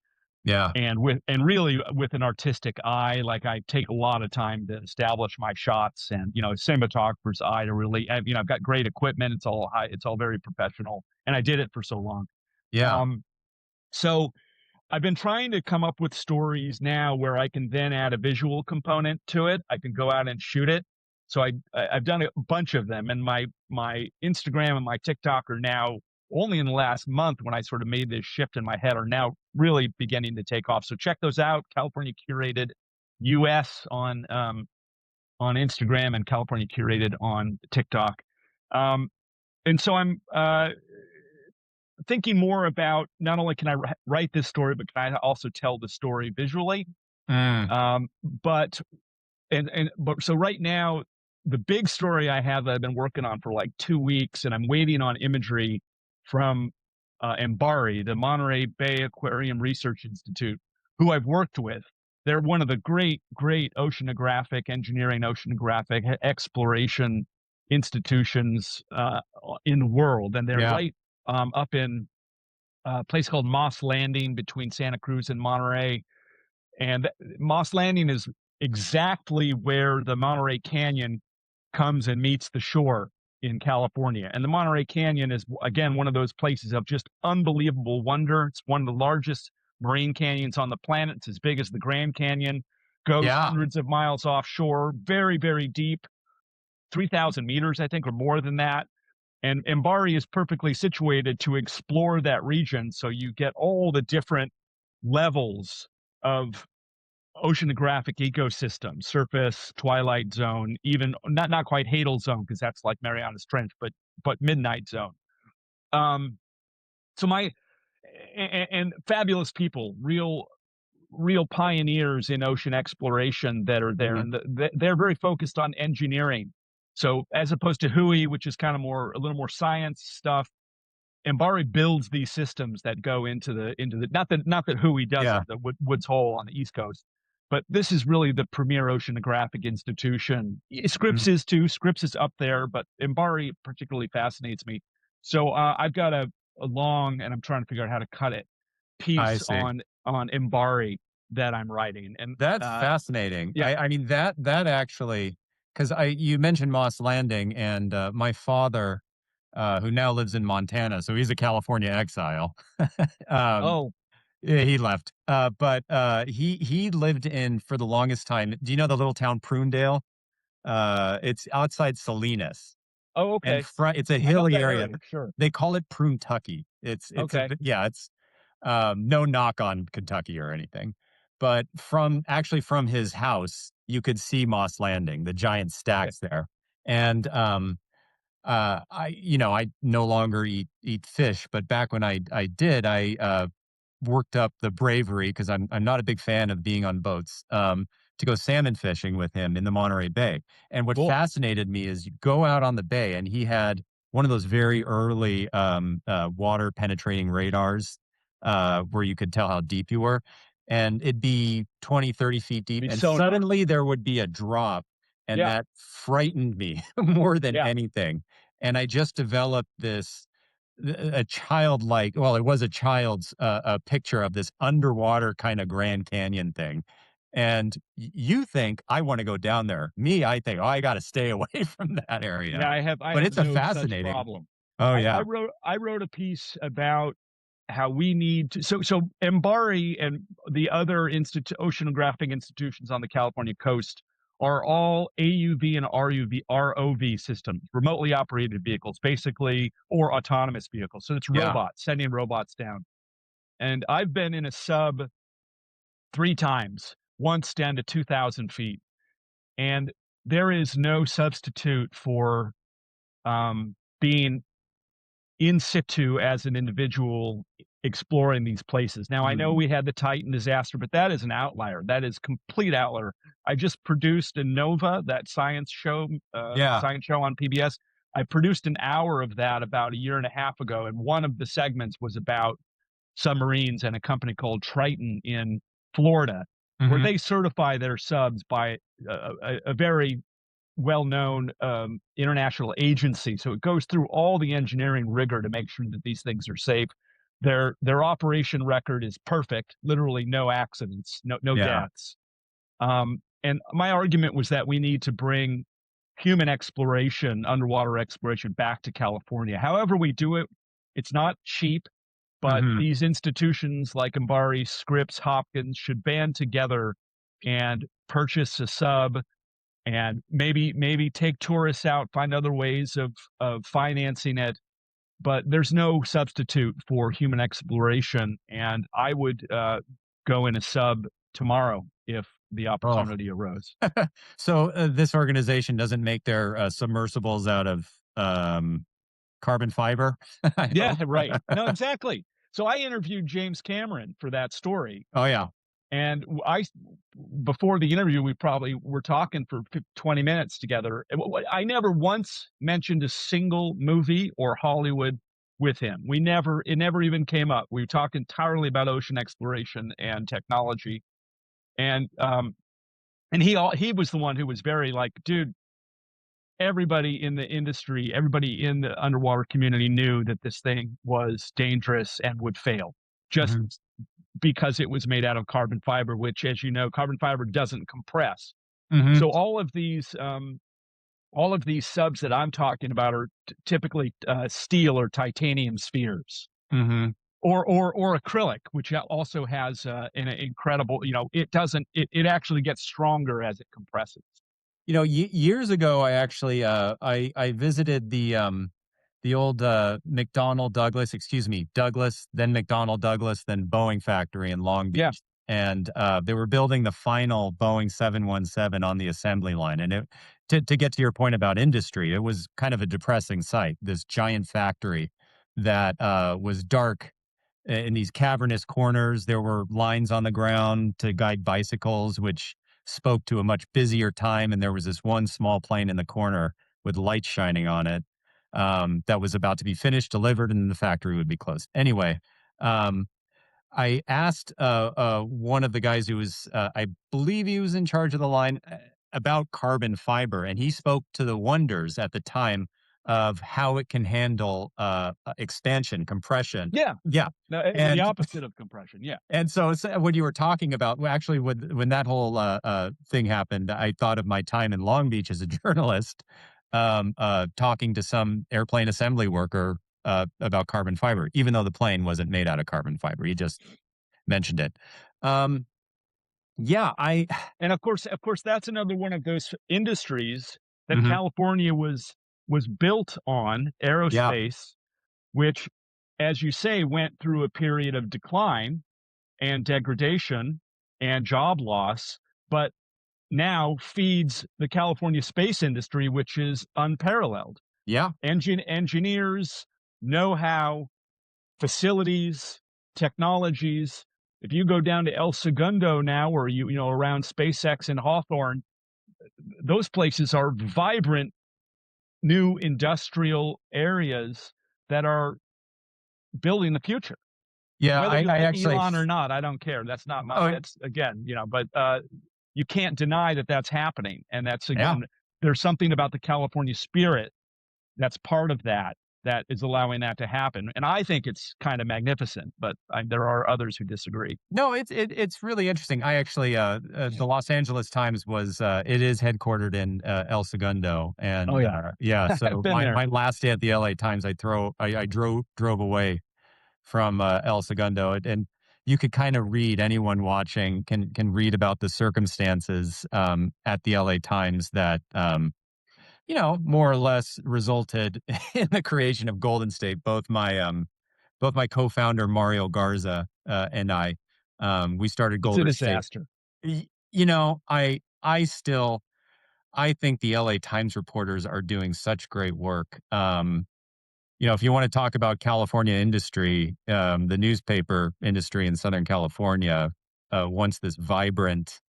yeah, and really with an artistic eye. Like I take a lot of time to establish my shots and cinematographer's eye to really. I've got great equipment. It's all high. It's all very professional, and I did it for so long. yeah. Um, so I've been trying to come up with stories now where I can then add a visual component to it. I can go out and shoot it. I've done a bunch of them, and my Instagram and my TikTok are now only in the last month when I sort of made this shift in my head are now really beginning to take off. So check those out. California Curated US on Instagram and California Curated on TikTok. Um, and so I'm thinking more about not only can I write this story, but can I also tell the story visually? Mm, But but so right now, the big story I have that I've been working on for like 2 weeks, and I'm waiting on imagery from Mbari, the Monterey Bay Aquarium Research Institute, who I've worked with. They're one of the great oceanographic, engineering, oceanographic exploration institutions in the world, and they're yeah, right up in a place called Moss Landing between Santa Cruz and Monterey. And Moss Landing is exactly where the Monterey Canyon comes and meets the shore in California. And the Monterey Canyon is, again, one of those places of just unbelievable wonder. It's one of the largest marine canyons on the planet. It's as big as the Grand Canyon, goes yeah, hundreds of miles offshore, very, very deep, 3,000 meters, I think, or more than that. And Mbari is perfectly situated to explore that region. So you get all the different levels of oceanographic ecosystem, surface, twilight zone, even not quite Hadal zone because that's like Mariana's Trench, but midnight zone. Um, so my and fabulous people, real pioneers in ocean exploration that are there, mhm, and they're very focused on engineering. So as opposed to Hui, which is kind of more a little more science stuff, Mbari builds these systems that go into the not that Hui yeah, doesn't, the Woods Hole on the East Coast, but this is really the premier oceanographic institution. mm, Scripps is too. Scripps is up there, but Mbari particularly fascinates me. So I've got a long, and I'm trying to figure out how to cut it, I piece see. on Mbari that I'm writing, and That's fascinating. yeah. I mean that actually, because I you mentioned Moss Landing, and my father, who now lives in Montana, so he's a California exile. um, Oh, yeah, he left, but he lived in for the longest time. Do you know the little town Prunedale? It's outside Salinas. And okay. front it's a I know hilly that area. area. Sure. They call it Prune-tucky. It's a Okay. bit yeah, it's, no knock on Kentucky or anything, but from his house, you could see Moss Landing, the giant Okay. stacks there, and, I no longer eat fish, but back when I did, worked up the bravery because I'm not a big fan of being on boats, to go salmon fishing with him in the Monterey Bay. And what Cool. fascinated me is you go out on the bay, and he had one of those very early water penetrating radars where you could tell how deep you were. And it'd be 20, 30 feet deep. Be And sonar. suddenly there would be a drop. And Yeah. that frightened me more than Yeah. anything. And I just developed this a childlike well, it was a child's, a picture of this underwater kinda Grand Canyon thing, and you think, "I wanna go down there." Me, I think, "Oh, I gotta stay away from that area." Yeah, I But have it's a no such fascinating problem. Oh, I yeah. wrote a piece about how we need to so Mbari and the other oceanographic institutions on the California coast are all AUV and ROV systems, remotely operated vehicles, basically, or autonomous vehicles. So it's Yeah. robots, sending robots down. And I've been in a sub 3 times once down to 2,000 feet. And there is no substitute for being in situ as an individual exploring these places. Now, I know Mhm. we had the Titan disaster, but that is an outlier. That is complete outlier. I just produced a Nova, that Yeah. science show on PBS. I produced an hour of that about a year and a half ago, and one of the segments was about submarines and a company called Triton in Florida, where Mhm. they certify their subs by a very well-known international agency. So it goes through all the engineering rigor to make sure that these things are safe. Their operation record is perfect, literally no accidents, no Yeah. deaths. And my argument was that we need to bring human exploration, underwater exploration, back to California. However we do it, it's not cheap, but Mhm. these institutions like Mbari, Scripps, Hopkins should band together and purchase a sub and maybe take tourists out, find other ways of financing it. But there's no substitute for human exploration, and I would go in a sub tomorrow if the Oh. opportunity arose. So, this organization doesn't make their, submersibles out of, carbon fiber, I Yeah, hope. right. No, exactly. So I interviewed James Cameron for that story, Oh, yeah. and before the interview, we probably were talking for 20 minutes together. And I never once mentioned a single movie or Hollywood with him. It never even came up. We talked entirely about ocean exploration and technology. And he was the one who was very like, dude, everybody in the industry, everybody in the underwater community knew that this thing was dangerous and would fail. Just Mhm. because it was made out of carbon fiber, which, as you know, carbon fiber doesn't compress. Mhm. So all of these subs that I'm talking about are typically steel or titanium spheres, Mhm. or acrylic, which also has an incredible. It doesn't. It actually gets stronger as it compresses. Years ago, I actually, I visited the old, McDonnell Douglas, excuse me, Douglas, then McDonnell Douglas, then Boeing factory in Long Yeah, Beach, and, they were building the final Boeing 717 on the assembly line, and it to get to your point about industry, it was kind of a depressing sight, this giant factory that, was dark in these cavernous corners. There were lines on the ground to guide bicycles, which spoke to a much busier time. And there was this one small plane in the corner with lights shining on it that was about to be finished, delivered, and then the factory would be closed. Anyway, um, I asked one of the guys who was, I believe he was in charge of the line, about carbon fiber, and he spoke to the wonders at the time of how it can handle expansion, compression. yeah. Yeah, No, the and opposite of compression. Yeah. when you were talking about, well, actually, when that whole thing happened, I thought of my time in Long Beach as a journalist, talking to some airplane assembly worker about carbon fiber, even though the plane wasn't made out of carbon fiber. He just mentioned it. Um, yeah, I And of course, that's another one of those industries that mhm, California was built on, yeah, aerospace, which, as you say, went through a period of decline and degradation and job loss, but now feeds the California space industry, which is unparalleled. yeah, Engineers, know-how, facilities, technologies. If you go down to El Segundo now, or around SpaceX and Hawthorne, those places are vibrant new industrial areas that are building the future. yeah. Whether you I like actually, Elon or not, I don't care. That's not my oh that's again, but you can't deny that that's happening. And that's yeah. again, there's something about the California spirit that's part of that is allowing that to happen. And I think it's kind of magnificent, but there are others who disagree. No, it's really interesting. I actually, the Los Angeles Times was, it is headquartered in El Segundo, Oh and yeah, yeah. I've So been there. my last day at the LA Times, I drove away from El Segundo, and you could kind of read, anyone watching can read about the circumstances at the LA Times that more or less resulted in the creation of Golden State. Both my co-founder Mario Garza and I, we started It's a Golden State. disaster. I think the LA Times reporters are doing such great work. If you want to talk about California industry, the newspaper industry in Southern California, once this vibrant,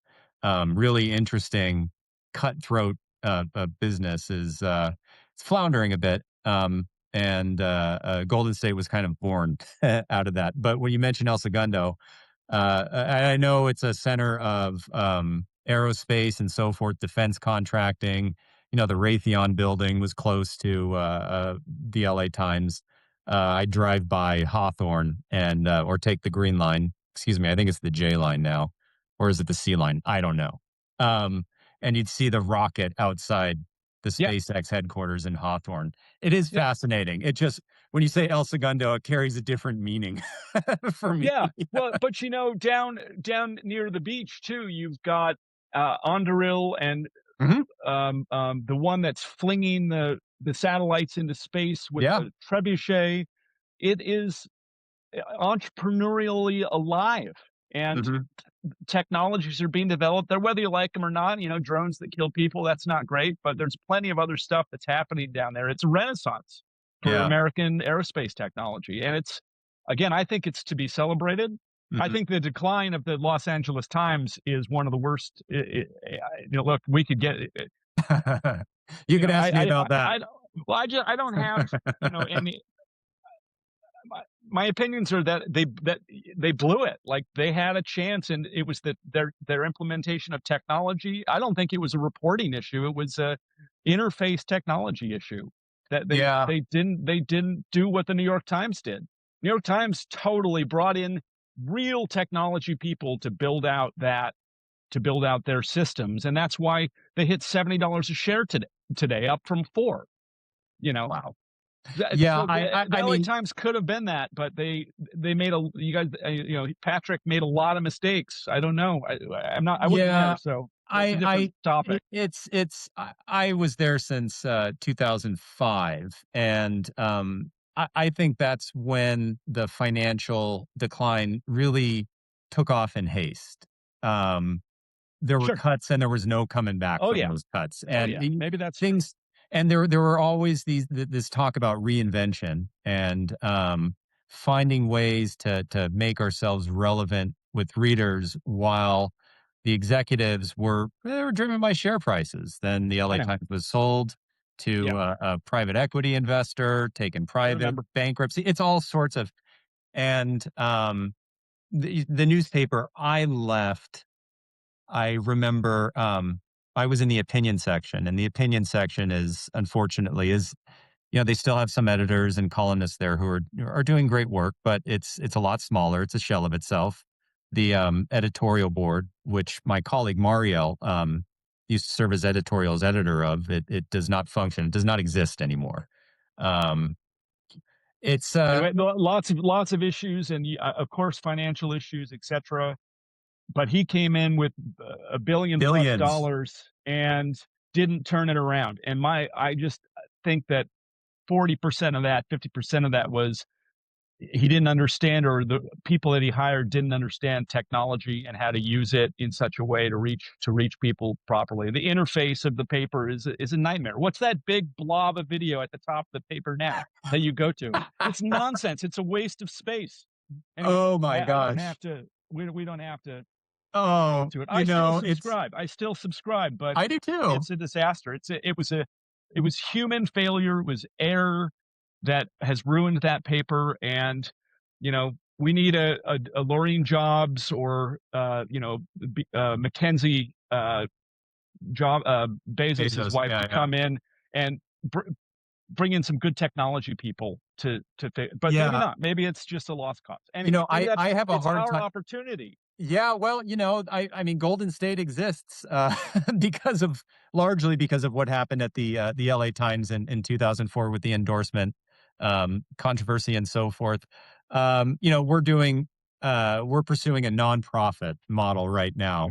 really interesting, cutthroat business is it's floundering a bit. Golden State was kind of born out of that. But when you mention El Segundo, I know it's a center of aerospace and so forth, defense contracting. The Raytheon building was close to the LA Times. I drive by Hawthorne or take the Green Line. Excuse me, I think it's the J line now, or is it the C line? I don't know. And you'd see the rocket outside the Yeah, SpaceX headquarters in Hawthorne. It is yeah, fascinating. It just when you say El Segundo, it carries a different meaning for me. yeah. Well, but down near the beach too, you've got Onduril and Mhm. the one that's flinging the satellites into space with Yeah. the trebuchet. It is entrepreneurially alive, and Mhm. technologies are being developed there, whether you like them or not. Drones that kill people, that's not great, but there's plenty of other stuff that's happening down there. It's a renaissance for Yeah. American aerospace technology. And again, I think it's to be celebrated. I Mhm. think the decline of the Los Angeles Times is one of the worst. Look, we could get, You could ask me about that. I don't, well, I don't have, any, my opinions are that they blew it. Like they had a chance, and it was that their implementation of technology. I don't think it was a reporting issue. It was a interface technology issue that Yeah. they didn't do what the New York Times did. New York Times totally brought in real technology people to build out their systems, and that's why they hit $70 a share today, up from 4. You know, Wow. Yeah, so I the I LA mean, Times could have been that, but they made a you guys Patrick made a lot of mistakes. I don't know. I wasn't there, yeah, so that's a different topic. I was there since 2005, and I think that's when the financial decline really took off in haste. Um, there were Sure. cuts and there was no coming back Oh from yeah. those cuts, Oh and yeah. Maybe that's true. things and there were always this talk about reinvention and finding ways to make ourselves relevant with readers while the executives they were driven by share prices. Then the I LA know. Times was sold to Yep. a private equity investor, taken I private, remember. bankruptcy. It's all sorts of and the newspaper I left I remember, I was in the opinion section, and the opinion section is unfortunately they still have some editors and columnists there who are doing great work, but it's a lot smaller. It's a shell of itself. The editorial board, which my colleague Mariel used to serve as editorials editor of, it does not function. It does not exist anymore. Um, it's Anyway, lots of issues, and of course financial issues, etc. But he came in with a billion plus billions. dollars and didn't turn it around. And I just think that 40% of that, 50% of that was he didn't understand, or the people that he hired didn't understand technology and how to use it in such a way to reach people properly. The interface of the paper is a nightmare. What's that big blob of video at the top of the paper now that you go to? It's nonsense. It's a waste of space. Anyway, Oh my I don't have gosh. to. We don't have to go Oh, into it. it's I still subscribe, but I do too. it's a disaster. It was human failure. It was error that has ruined that paper. And we need a Laureen Jobs or Mackenzie job Bezos's Bezos. wife Yeah, to yeah. come in and bring in some good technology people but maybe Yeah, not. Maybe it's just a lost cause. Anyway, maybe I have a it's hard our time. opportunity. Yeah, well, I mean, Golden State exists because of largely because of what happened at the LA Times in 2004 with the endorsement controversy and so forth. We're pursuing a nonprofit model right now.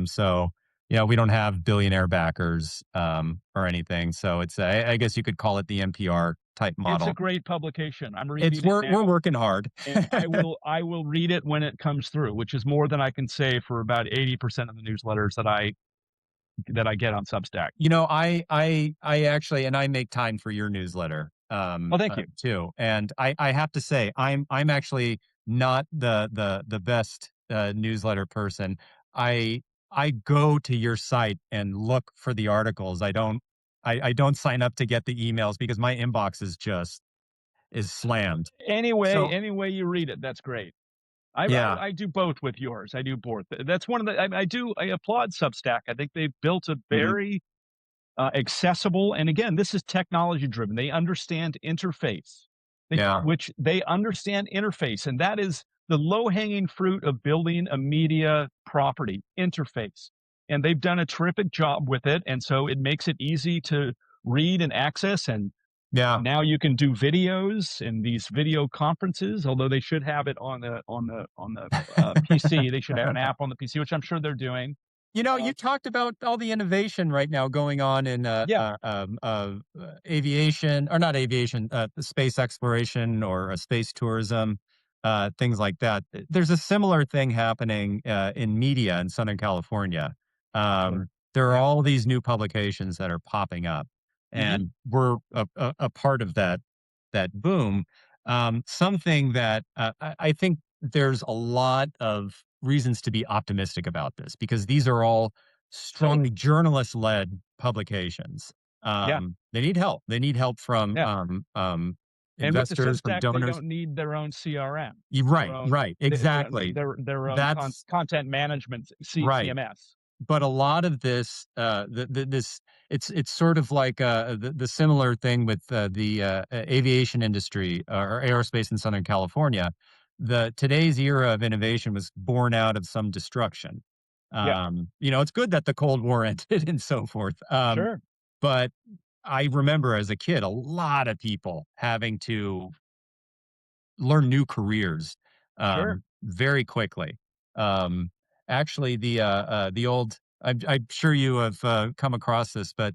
So we don't have billionaire backers or anything. So I guess you could call it the NPR type It's a model. great publication. I'm It's reading it we're now, working hard. and I will read it when it comes through, which is more than I can say for about 80% of the newsletters that I get on Substack. I actually, and I make time for your newsletter, Oh, thank you. too. And I have to say, I'm actually not the best newsletter person. I I go to your site and look for the articles. I don't sign up to get the emails because my inbox is slammed. Anyway, So any way you read it, that's great. yeah, I do both with yours. I do both. That's one of the I applaud Substack. I think they've built a mhm, very accessible, and again, this is technology driven. They understand interface, yeah, which they understand interface, and that is the low hanging fruit of building a media property interface. And they've done a terrific job with it, and so it makes it easy to read and access. And yeah. now you can do videos in these video conferences, although they should have it on the PC. They should have an app on the PC, which I'm sure they're doing. You talked about all the innovation right now going on in Yeah, aviation, or not aviation, space exploration or space tourism, things like that. There's a similar thing happening in media in Southern California. sure. There are Yeah. all these new publications that are popping up, Hmm. and we're a part of that boom. Something that I think there's a lot of reasons to be optimistic about this because these are all strongly journalist-led publications. Yeah. They need help. They need help from Yeah. And with the investors, from Substack, they donors. don't need their own CRM, their Right, own right, exactly. their own That's content management right. CMS. But a lot of this, this it's sort of like the similar thing with the aviation industry or aerospace in Southern California. The today's era of innovation was born out of some destruction. Yeah, It's good that the Cold War ended and so forth. sure, But I remember as a kid, a lot of people having to learn new careers sure. very quickly. Um, Actually, the old I'm sure you have come across this, but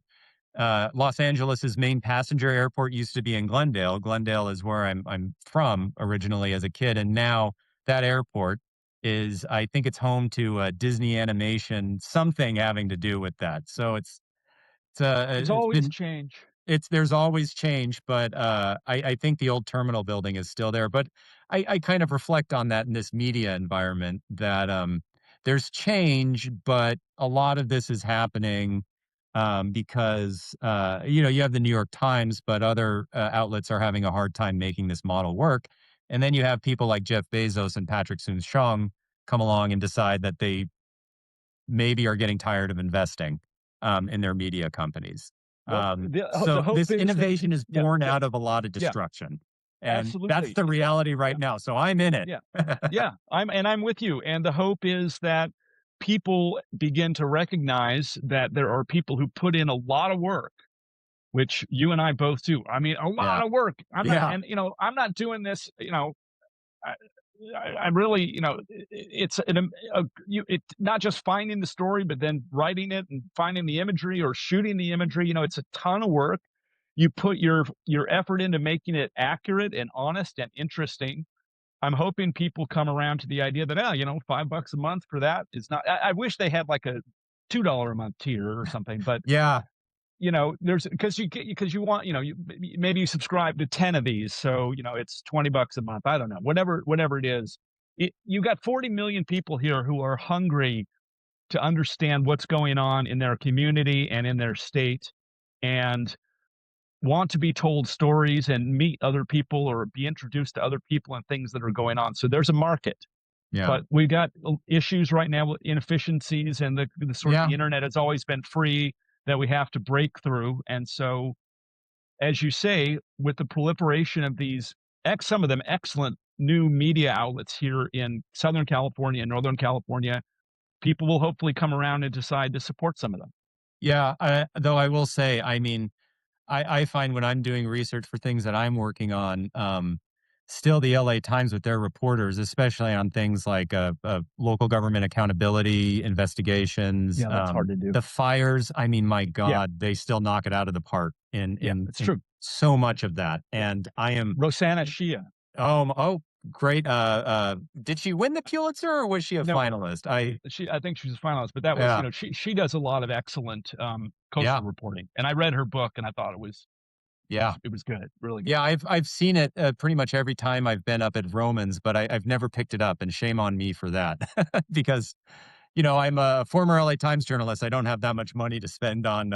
Los Angeles's main passenger airport used to be in Glendale. Glendale is where I'm from originally as a kid, and now that airport is, I think it's home to Disney animation, something having to do with that. So There's it's always been change. it's there's always change, but, I think the old terminal building is still there, but I kind of reflect on that in this media environment that, there's change, but a lot of this is happening, because, you have the New York Times, but other, outlets are having a hard time making this model work, and then you have people like Jeff Bezos and Patrick Soon-Shiong come along and decide that they maybe are getting tired of investing, in their media companies. Well, the So hope this is that innovation is yeah, born yeah, out of a lot of yeah, destruction, and that's absolutely. the reality Yeah, right now. So I'm in it. yeah, yeah. I'm with you, and the hope is that people begin to recognize that there are people who put in a lot of work, which you and I both do. I mean, a lot Yeah, of work. yeah, I'm not doing this, I, I really, it's not just finding the story, but then writing it and finding the imagery or shooting the imagery. It's a ton of work. You put your effort into making it accurate and honest and interesting. I'm hoping people come around to the idea that, $5 a month for that is not. I wish they had like a $2 a month tier or something, but yeah, there's because you want, maybe you subscribe to 10 of these, so it's $20 a month. I don't know, whatever it is. You got 40 million people here who are hungry to understand what's going on in their community and in their state, and want to be told stories and meet other people or be introduced to other people and things that are going on. So there's a market. yeah, But we've got issues right now with inefficiencies, and the sort of yeah, the internet has always been free that we have to break through. And so, as you say, with the proliferation of these some of them excellent new media outlets here in Southern California and Northern California, people will hopefully come around and decide to support some of them. yeah. Though I will say, I mean, I find when I'm doing research for things that I'm working on, still the LA Times with their reporters, especially on things like local government accountability, investigations, Yeah, that's hard to do. the fires. I mean, my Yeah, God, they still knock it out of the park yeah, it's in true. so much of that. Yeah. And I am Rosanna Shia. oh great. Did she win the Pulitzer or was she a No, finalist? I think she was a finalist, but that was, Yeah, she does a lot of excellent, yeah, coastal reporting, and I read her book, and I thought yeah. it was good, really good. Yeah, I've seen it pretty much every time I've been up at Romans, but I've never picked it up, and shame on me for that because I'm a former LA Times journalist. I don't have that much money to spend on.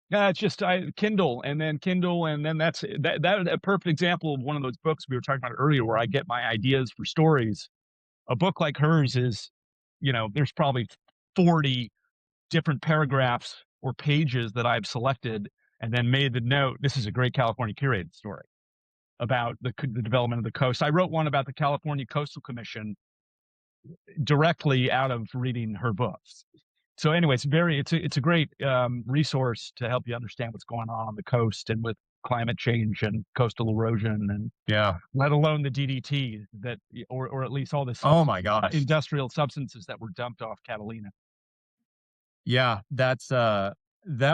Yeah, it's just I Kindle, and then that a perfect example of one of those books we were talking about earlier, where I get my ideas for stories. A book like hers is, there's probably 40 different paragraphs or pages that I've selected and then made the note. This is a great California curated story about the development of the coast. I wrote one about the California Coastal Commission directly out of reading her books. So anyway, it's a great resource to help you understand what's going on the coast and with climate change and coastal erosion, and Yeah. let alone the DDT that, or at least all the Oh my gosh. industrial substances that were dumped off Catalina. Yeah, that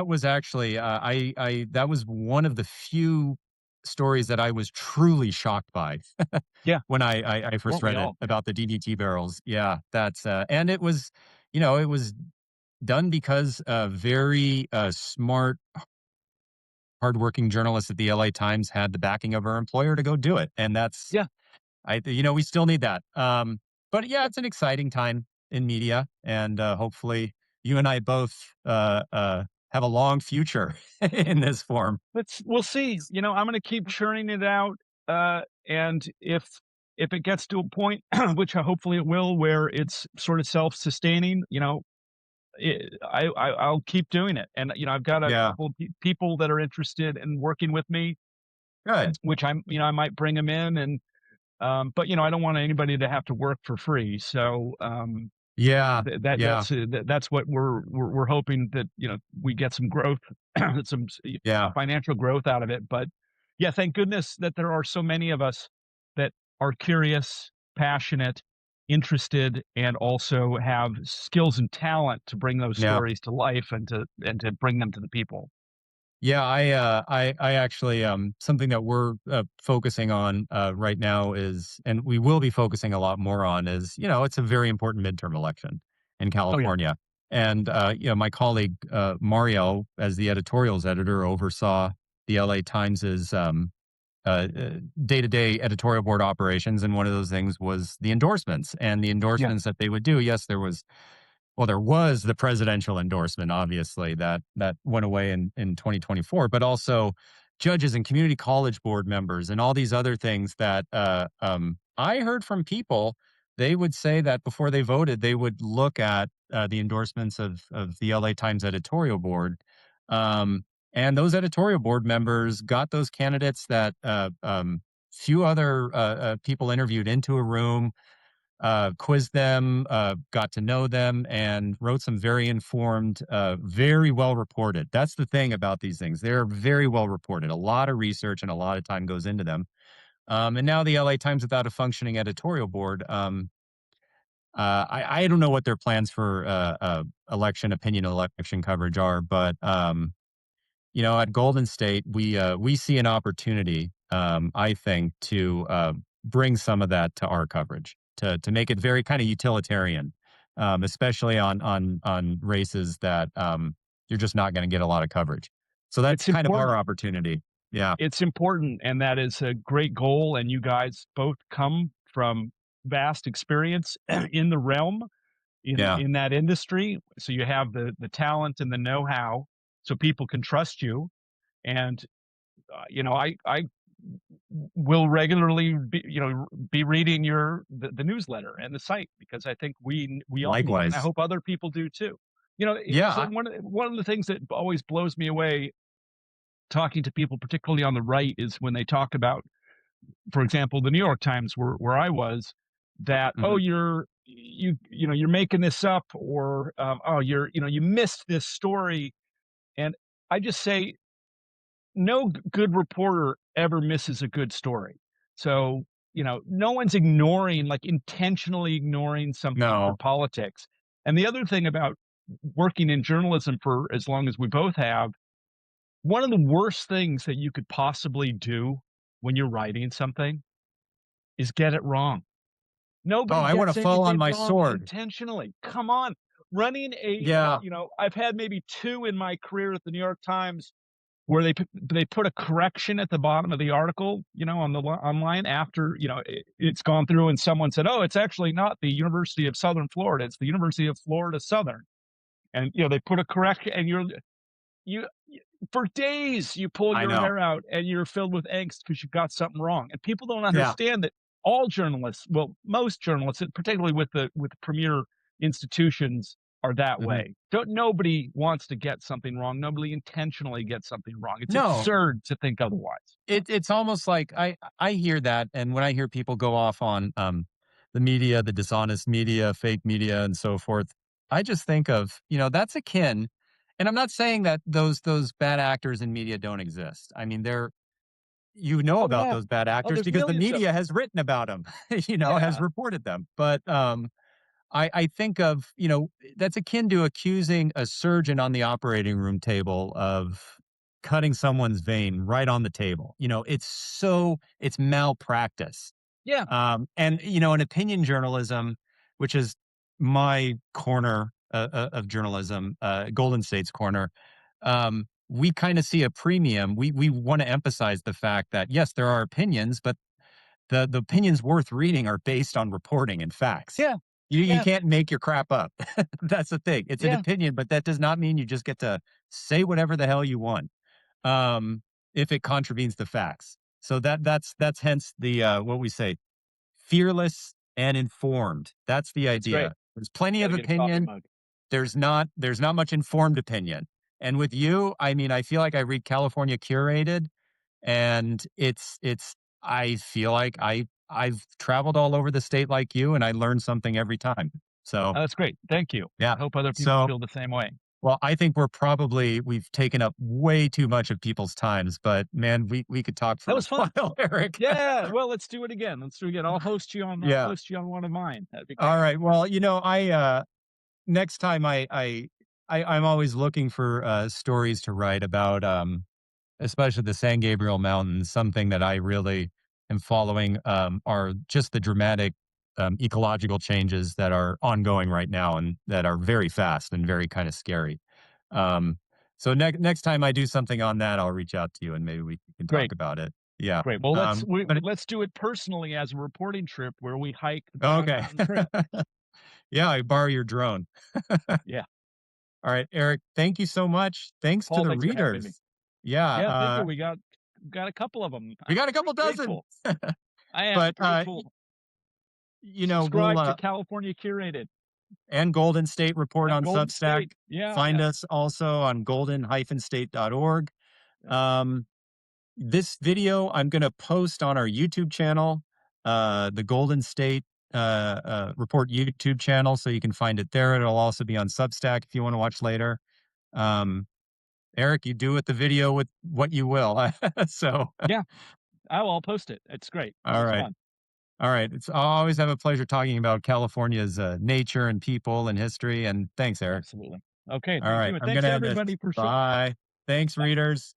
was actually I that was one of the few stories that I was truly shocked by Yeah, when I first weren't we read it all? about the DDT barrels. Yeah, that's and it was it was done because very smart hardworking journalists at the LA Times had the backing of her employer to go do it. And that's, Yeah, we still need that. But yeah, it's an exciting time in media. And hopefully you and I both have a long future in this form. we'll see. I'm going to keep churning it out, and if it gets to a point, which hopefully it will, where it's sort of self-sustaining, I'll keep doing it. And I've got a Yeah. couple of people that are interested in working with me, Good. which I might bring them in, and but I don't want anybody to have to work for free. So Yeah. Yeah. that's what we're hoping, that we get some growth, some Yeah. financial growth out of it. But yeah, thank goodness that there are so many of us that are curious, passionate, interested, and also have skills and talent to bring those Yeah. stories to life, and to bring them to the people. Yeah, I actually, something that we're focusing on right now is, and we will be focusing a lot more on is, it's a very important midterm election in Oh yeah, California. And, my colleague, Mario, as the editorials editor, oversaw the LA Times's day-to-day editorial board operations. And one of those things was the endorsements and the yeah. endorsements that they would do. Yes, there was the presidential endorsement, obviously, that went away in 2024, but also judges and community college board members and all these other things that I heard from people. They would say that before they voted, they would look at the endorsements of the LA Times editorial board. And those editorial board members got those candidates that few other people interviewed into a room, quizzed them, got to know them, and wrote some very informed, very well reported. That's the thing about these things. They're very well reported. A lot of research and a lot of time goes into them. And now the LA Times without a functioning editorial board. I don't know what their plans for opinion election coverage are, but at Golden State, we see an opportunity, I think, to bring some of that to our coverage, to make it very kind of utilitarian, especially on races that you're just not going to get a lot of coverage. So that's It's kind of our important. opportunity. Yeah, It's important, and that is a great goal. And you guys both come from vast experience in the realm, yeah, in that industry. So you have the talent and the know-how, so people can trust you. And I will regularly be reading the newsletter and the site, because I think we all need it, and I likewise. hope other people do too. Yeah, So one of the things that always blows me away talking to people, particularly on the right, is when they talk about, for example, the New York Times, where I was, that, oh, mhm, you're making this up, or oh, you missed this story. And I just say, no good reporter ever misses a good story. So, no one's ignoring, like, intentionally ignoring something for No. politics. And the other thing about working in journalism for as long as we both have, one of the worst things that you could possibly do when you're writing something is get it wrong. Oh, Nobody I wanna gets fall on anything my wrong sword. intentionally. Come on. Running Yeah. I've had maybe 2 in my career at the New York Times where they put a correction at the bottom of the article, on the online after, it's gone through and someone said, "Oh, it's actually not the University of Southern Florida, it's the University of Florida Southern." And, they put a correction and you for days, you pull I your know. hair out and you're filled with angst because you got something wrong. And people don't Yeah. understand that all journalists, well, most journalists, and particularly with premier institutions, are that Mhm. way. Nobody wants to get something wrong. Nobody intentionally gets something wrong. It's No, absurd to think otherwise. it's almost like I hear that, and when I hear people go off on, the media, the dishonest media, fake media, and so forth, I just think of, that's akin, and I'm not saying that those bad actors in media don't exist. I mean, they're Oh about yeah. those bad Oh, actors there's because the millions of media them. has written about them, has Yeah. reported them. But, I think of, that's akin to accusing a surgeon on the operating room table of cutting someone's vein right on the table. It's malpractice. Yeah. And, in opinion journalism, which is my corner of journalism, Golden State's corner, we kind of see a premium. We want to emphasize the fact that, yes, there are opinions, but the opinions worth reading are based on reporting and facts. Yeah. You Yeah. can't make your crap up. That's the thing. It's an Yeah. opinion, but that does not mean you just get to say whatever the hell you want, um, if it contravenes the facts. So that's hence the what we say, fearless and informed. That's the That's great. idea. There's plenty Got of to get a coffee opinion. mug. There's not much informed opinion. And with you, I mean, I feel like I read California Curated, and it's I feel like I've traveled all over the state like you, and I learn something every time. So, Oh, that's great. Thank you. yeah. I hope other people So, feel the same way. well, I think we've taken up way too much of people's times, but man, we could talk That for a was fun. while, Eric. Yeah, well, let's do it again. Let's do it again. I'll Yeah. host you on one of mine. That'd be All great. right. Well, next time I'm always looking for stories to write about, especially the San Gabriel Mountains. Something that I really am following, are just the dramatic, ecological changes that are ongoing right now and that are very fast and very kind of scary. Um, so next time I do something on that, I'll reach out to you and maybe we can talk Great, about it. Yeah. great. Well, But let's do it personally as a reporting trip where we hike the Brown okay. Mountain Trail. Yeah, I borrow your drone. Yeah. All right, Eric, thank you so much. Thanks to Paul, the thanks for having me. readers. Yeah, Yeah, thank you. We got a couple of them. we I'm got a pretty couple dozen. grateful. I am But, grateful. we'll, Subscribe to California Curated and Golden State Report and on Golden Substack. State. Yeah, Find yeah, us also on golden-state.org. yeah. Um, this video I'm gonna post on our YouTube channel, the Golden State, Report YouTube channel, so you can find it there. It'll also be on Substack if you wanna watch later. Um, Eric, you do with the video with what you will. So, Yeah, I'll post it. It's great. This all was right. fun. All right. I always have a pleasure talking about California's nature and people and history. And thanks, Eric. Absolutely. Okay, All thank right. you, and I'm thanks going to to end this. everybody for showing up. Bye. Thanks, Bye. readers.